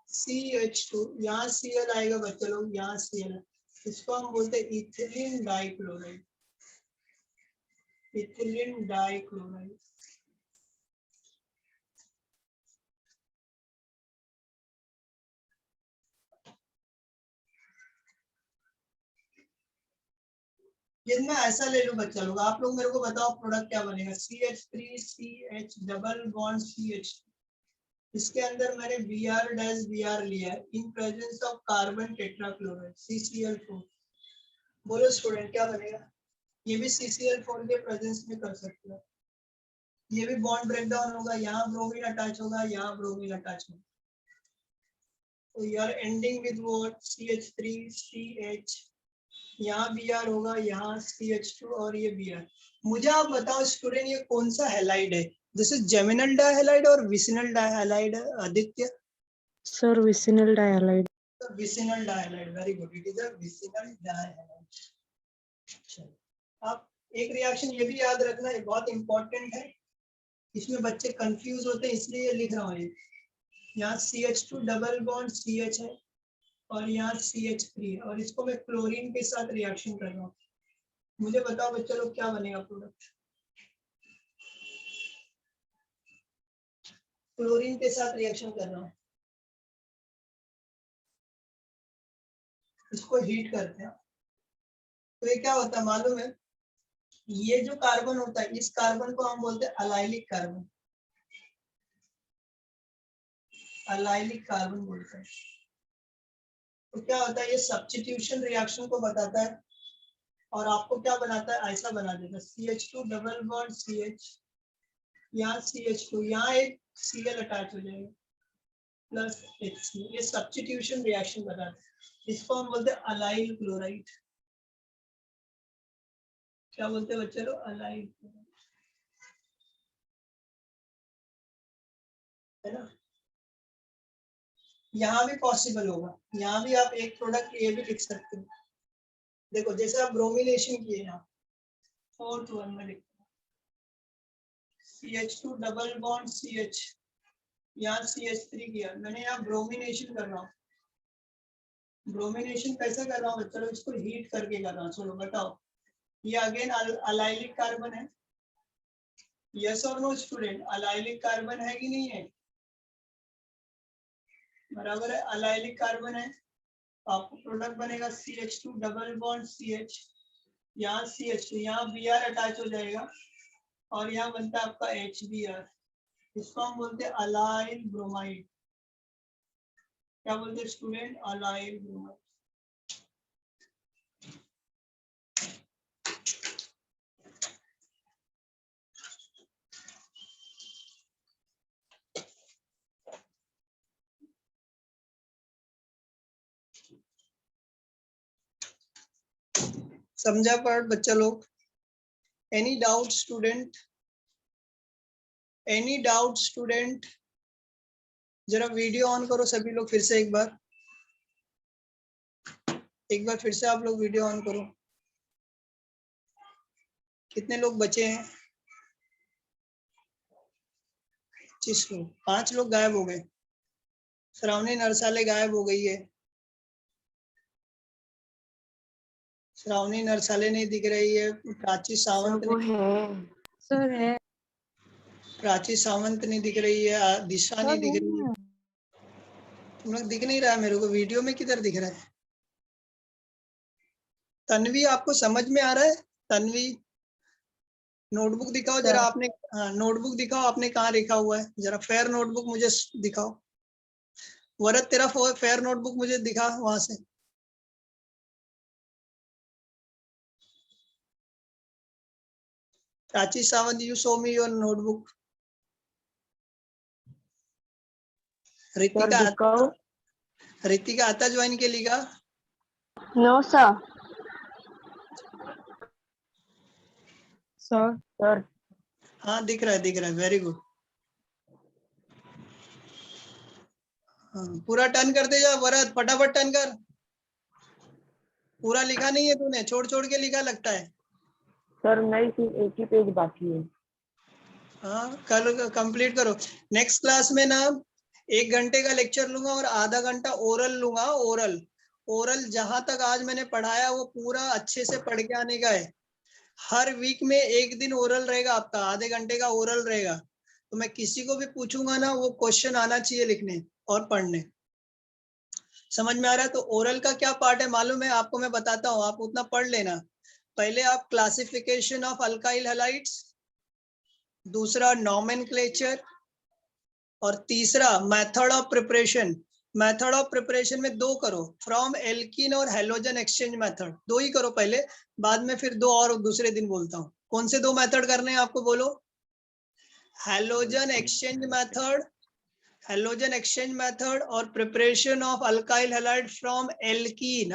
CH2 यहाँ Cl आएगा बच्चे लोग, यहाँ Cl, इसको हम बोलते हैं इथिलीन डाइक्लोराइड, इथिलीन डाइक्लोराइड। यदि मैं ऐसा ले लूं बच्चा लोग, आप लोग मेरे को बताओ प्रोडक्ट क्या बनेगा, CH3CH डबल बॉन्ड CH, इसके अंदर मैंने Br लिया है इन presence of carbon tetrachloride CCl4, बोलो स्टूडेंट क्या बनेगा, ये भी CCl4 के प्रेजेंस में कर सकते हो, ये भी बॉन्ड ब्रेक डाउन होगा, यहाँ ब्रोमीन अटैच होगा, यहाँ ब्रोमीन अटैच होगा, तो you are ending with what CH3CH, यहाँ Br होगा, यहाँ CH2 और ये Br। मुझे आप बताओ स्टूडेंट ये कौन सा हैलाइड है, दिस इज जेमिनल डाइहैलाइड और विसिनल डाइहैलाइड है Aditya? Sir, vicinal dihalide. Vicinal dihalide, very good, it is a vicinal dihalide. आप एक रिएक्शन ये भी याद रखना, ये बहुत इंपॉर्टेंट है, इसमें बच्चे कंफ्यूज होते हैं इसलिए लिख रहा हूँ, यहाँ CH2 डबल बॉन्ड CH है और यहाँ CH3 और इसको मैं क्लोरीन के साथ रिएक्शन कर रहा हूँ, मुझे बताओ बच्चे लोग क्या बनेगा प्रोडक्ट, क्लोरीन के साथ रिएक्शन कर रहा हूँ, इसको हीट करते हैं, तो ये क्या होता है मालूम है, ये जो कार्बन होता है इस कार्बन को हम बोलते हैं अलाइलिक कार्बन, अलाइलिक कार्बन बोलते हैं। तो क्या होता है, ये सब्स्टिट्यूशन रिएक्शन को बताता है और आपको क्या बनाता है, ऐसा बना देता है CH2 डबल बॉन्ड CH, यहाँ CH2, यहाँ एक Cl अटैच हो जाएगा प्लस HCl, ये सब्स्टिट्यूशन रिएक्शन बताता है, इसको हम बोलते हैं अलाइल क्लोराइड। क्या बोलते हैं बच्चे लोग, अलाइल क्लोराइड, है ना। यहाँ भी पॉसिबल होगा, यहाँ भी आप एक प्रोडक्ट ये भी लिख सकते हो, देखो जैसे आप ब्रोमिनेशन किए यहाँ 4 to 1 में लिखते हैं CH2 डबल बॉन्ड CH, यहाँ CH3 किया, मैंने यहाँ ब्रोमिनेशन कर रहा हूँ, ब्रोमिनेशन कैसे कर रहा हूँ चलो इसको हीट करके कर रहा हूँ, चलो बताओ, ये अगेन अलाइलिक कार्बन है, यस और नो स्टूडेंट, अलाइलिक कार्बन है कि नहीं है, बराबर है, अलाइलिक कार्बन है, तो आपको प्रोडक्ट बनेगा CH2 डबल बॉन्ड CH, यहाँ CH2, यहाँ Br अटैच हो जाएगा और यहाँ बनता है आपका HBr, इसको हम बोलते हैं अलाइल ब्रोमाइड। क्या बोलते हैं स्टूडेंट, अलाइल ब्रोमाइड। समझा पार्ट बच्चा लोग, any doubt student, any doubt student, जरा वीडियो ऑन करो सभी लोग फिर से एक बार, एक बार फिर से आप लोग वीडियो ऑन करो। कितने लोग बचे हैं? 25 लोग। 5 लोग गायब हो गए। श्रावणी नरसाले गायब हो गई है। श्रावणी नरसाले नहीं दिख रही है। प्राची सावंत सब वो नहीं, है। सर है। प्राची सावंत नहीं दिख रही है। दिशा नहीं सर दिख हूँ रही है। मैं। तुम लोग दिख नहीं रहा है मेरे को। वीडियो में किधर दिख रहा है? तन्वी आपको समझ में आ रहा है? तन्वी नोटबुक दिखाओ जरा सर आपने। हाँ नोटबुक दिखाओ आपने कहाँ लिखा हुआ है। जरा फेयर नोटबुक मुझे दिखाओ। वरद तेरा फेयर नोटबुक मुझे दिखा वहां से। Prachi Sawant you show me your notebook. Sir Ritika दिखाओ। रितिका आता ज्वाइन के लिखा। No sir. सर सर हाँ दिख रहा है वेरी गुड। हाँ, पूरा टर्न करते जा वरद, फटाफट टर्न कर। पूरा लिखा नहीं है तूने, छोड़ छोड़ के लिखा लगता है। सर नहीं, सिर्फ एक ही पेज बाकी है। हाँ कल कंप्लीट करो। नेक्स्ट क्लास में ना 1 घंटे का लेक्चर लूंगा और आधा घंटा ओरल लूंगा। ओरल ओरल जहां तक आज मैंने पढ़ाया वो पूरा अच्छे से पढ़ के आने का है। हर वीक में 1 दिन ओरल रहेगा आपका, आधे घंटे का ओरल रहेगा। तो मैं किसी को भी पूछूंगा ना वो क्वेश्चन आना चाहिए लिखने और पढ़ने। समझ में आ रहा है? तो ओरल का क्या पार्ट है मालूम है आपको? मैं बताता हूँ, आप उतना पढ़ लेना। पहले आप क्लासिफिकेशन ऑफ अल्काइल हैलाइड्स, दूसरा नॉमेनक्लेचर, और तीसरा method of preparation. Method of preparation में 2 करो, फ्रॉम एल्कीन और हेलोजन एक्सचेंज मेथड। 2 ही करो पहले, बाद में फिर 2 और दूसरे दिन बोलता हूँ। कौन से 2 मेथड करने हैं आपको बोलो? Halogen exchange method, halogen exchange method और preparation of alkyl halide from alkene.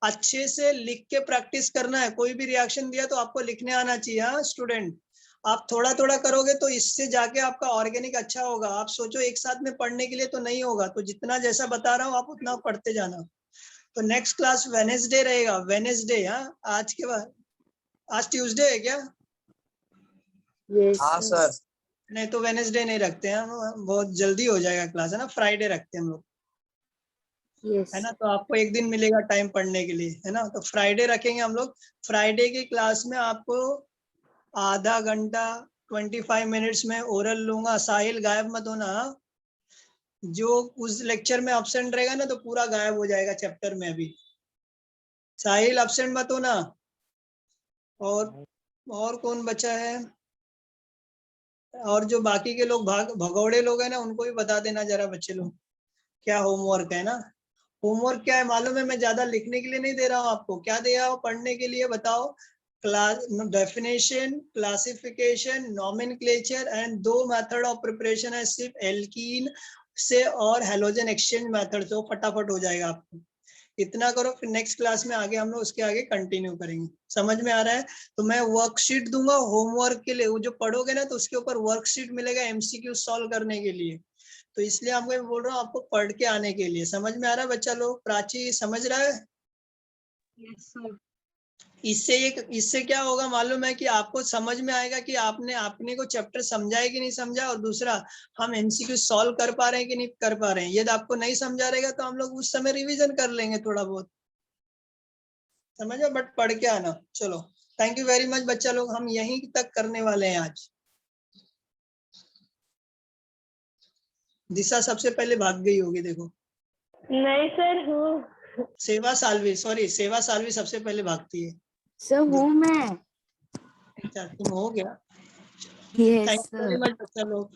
अच्छे से लिख के प्रैक्टिस करना है। कोई भी रिएक्शन दिया तो आपको लिखने आना चाहिए। हाँ स्टूडेंट, आप थोड़ा थोड़ा करोगे तो इससे जाके आपका ऑर्गेनिक अच्छा होगा। आप सोचो एक साथ में पढ़ने के लिए तो नहीं होगा। तो जितना जैसा बता रहा हूँ आप उतना पढ़ते जाना। तो नेक्स्ट क्लास वेडनेसडे रहेगा। वेडनेसडे, हाँ आज के बाद। आज ट्यूसडे है क्या? यस हाँ सर। सर। नहीं तो वेडनेसडे नहीं रखते हैं, बहुत जल्दी हो जाएगा क्लास, है ना। फ्राइडे रखते हैं हम लोग, यस है ना। तो आपको एक दिन मिलेगा टाइम पढ़ने के लिए, है ना। तो फ्राइडे रखेंगे हम लोग। फ्राइडे की क्लास में आपको आधा घंटा 25 मिनट्स में ओरल लूंगा। साहिल गायब मत होना। जो उस लेक्चर में अब्सेंट रहेगा ना तो पूरा गायब हो जाएगा चैप्टर में। अभी साहिल अब्सेंट मत होना। और कौन बचा है? और जो बाकी के लोग भगौड़े लोग हैं ना उनको भी बता देना जरा बच्चे लोग क्या होमवर्क है ना। होमवर्क क्या है मालूम है? मैं ज्यादा लिखने के लिए नहीं दे रहा हूँ आपको। क्या दे रहा हूँ पढ़ने के लिए बताओ? Class definition, classification, nomenclature and 2 method of preparation है सिर्फ एल्कीन से और हेलोजन एक्सचेंज मेथड से। वो फटाफट हो जाएगा आपको। इतना करो, फिर नेक्स्ट क्लास में आगे हम लोग उसके आगे कंटिन्यू करेंगे। समझ में आ रहा है? तो मैं वर्कशीट दूंगा होमवर्क के लिए। वो जो पढ़ोगे ना तो उसके ऊपर वर्कशीट मिलेगा एमसीक्यू सॉल्व करने के लिए। तो इसलिए आपको मैं बोल रहा हूँ आपको पढ़ के आने के लिए। समझ में आ रहा है बच्चा लोग? प्राची समझ रहा है? Yes sir. इससे क्या होगा मालूम है? कि आपको समझ में आएगा कि आपने अपने को चैप्टर समझा है कि नहीं समझा, और दूसरा हम एमसीक्यू सॉल्व कर पा रहे हैं कि नहीं कर पा रहे हैं। यदि आपको नहीं समझा रहेगा तो हम लोग उस समय रिवीजन कर लेंगे थोड़ा बहुत, समझो। बट पढ़ के आना। चलो थैंक यू वेरी मच बच्चा लोग, हम यहीं तक करने वाले हैं आज। दिशा सबसे पहले भाग गई होगी देखो। नहीं सर हूँ। सेवा सालवी, सॉरी सेवा सालवी सबसे पहले भागती है। सर हूँ मैं। अच्छा तुम हो गया। Yes thank you very sir. Much बच्चा लोग।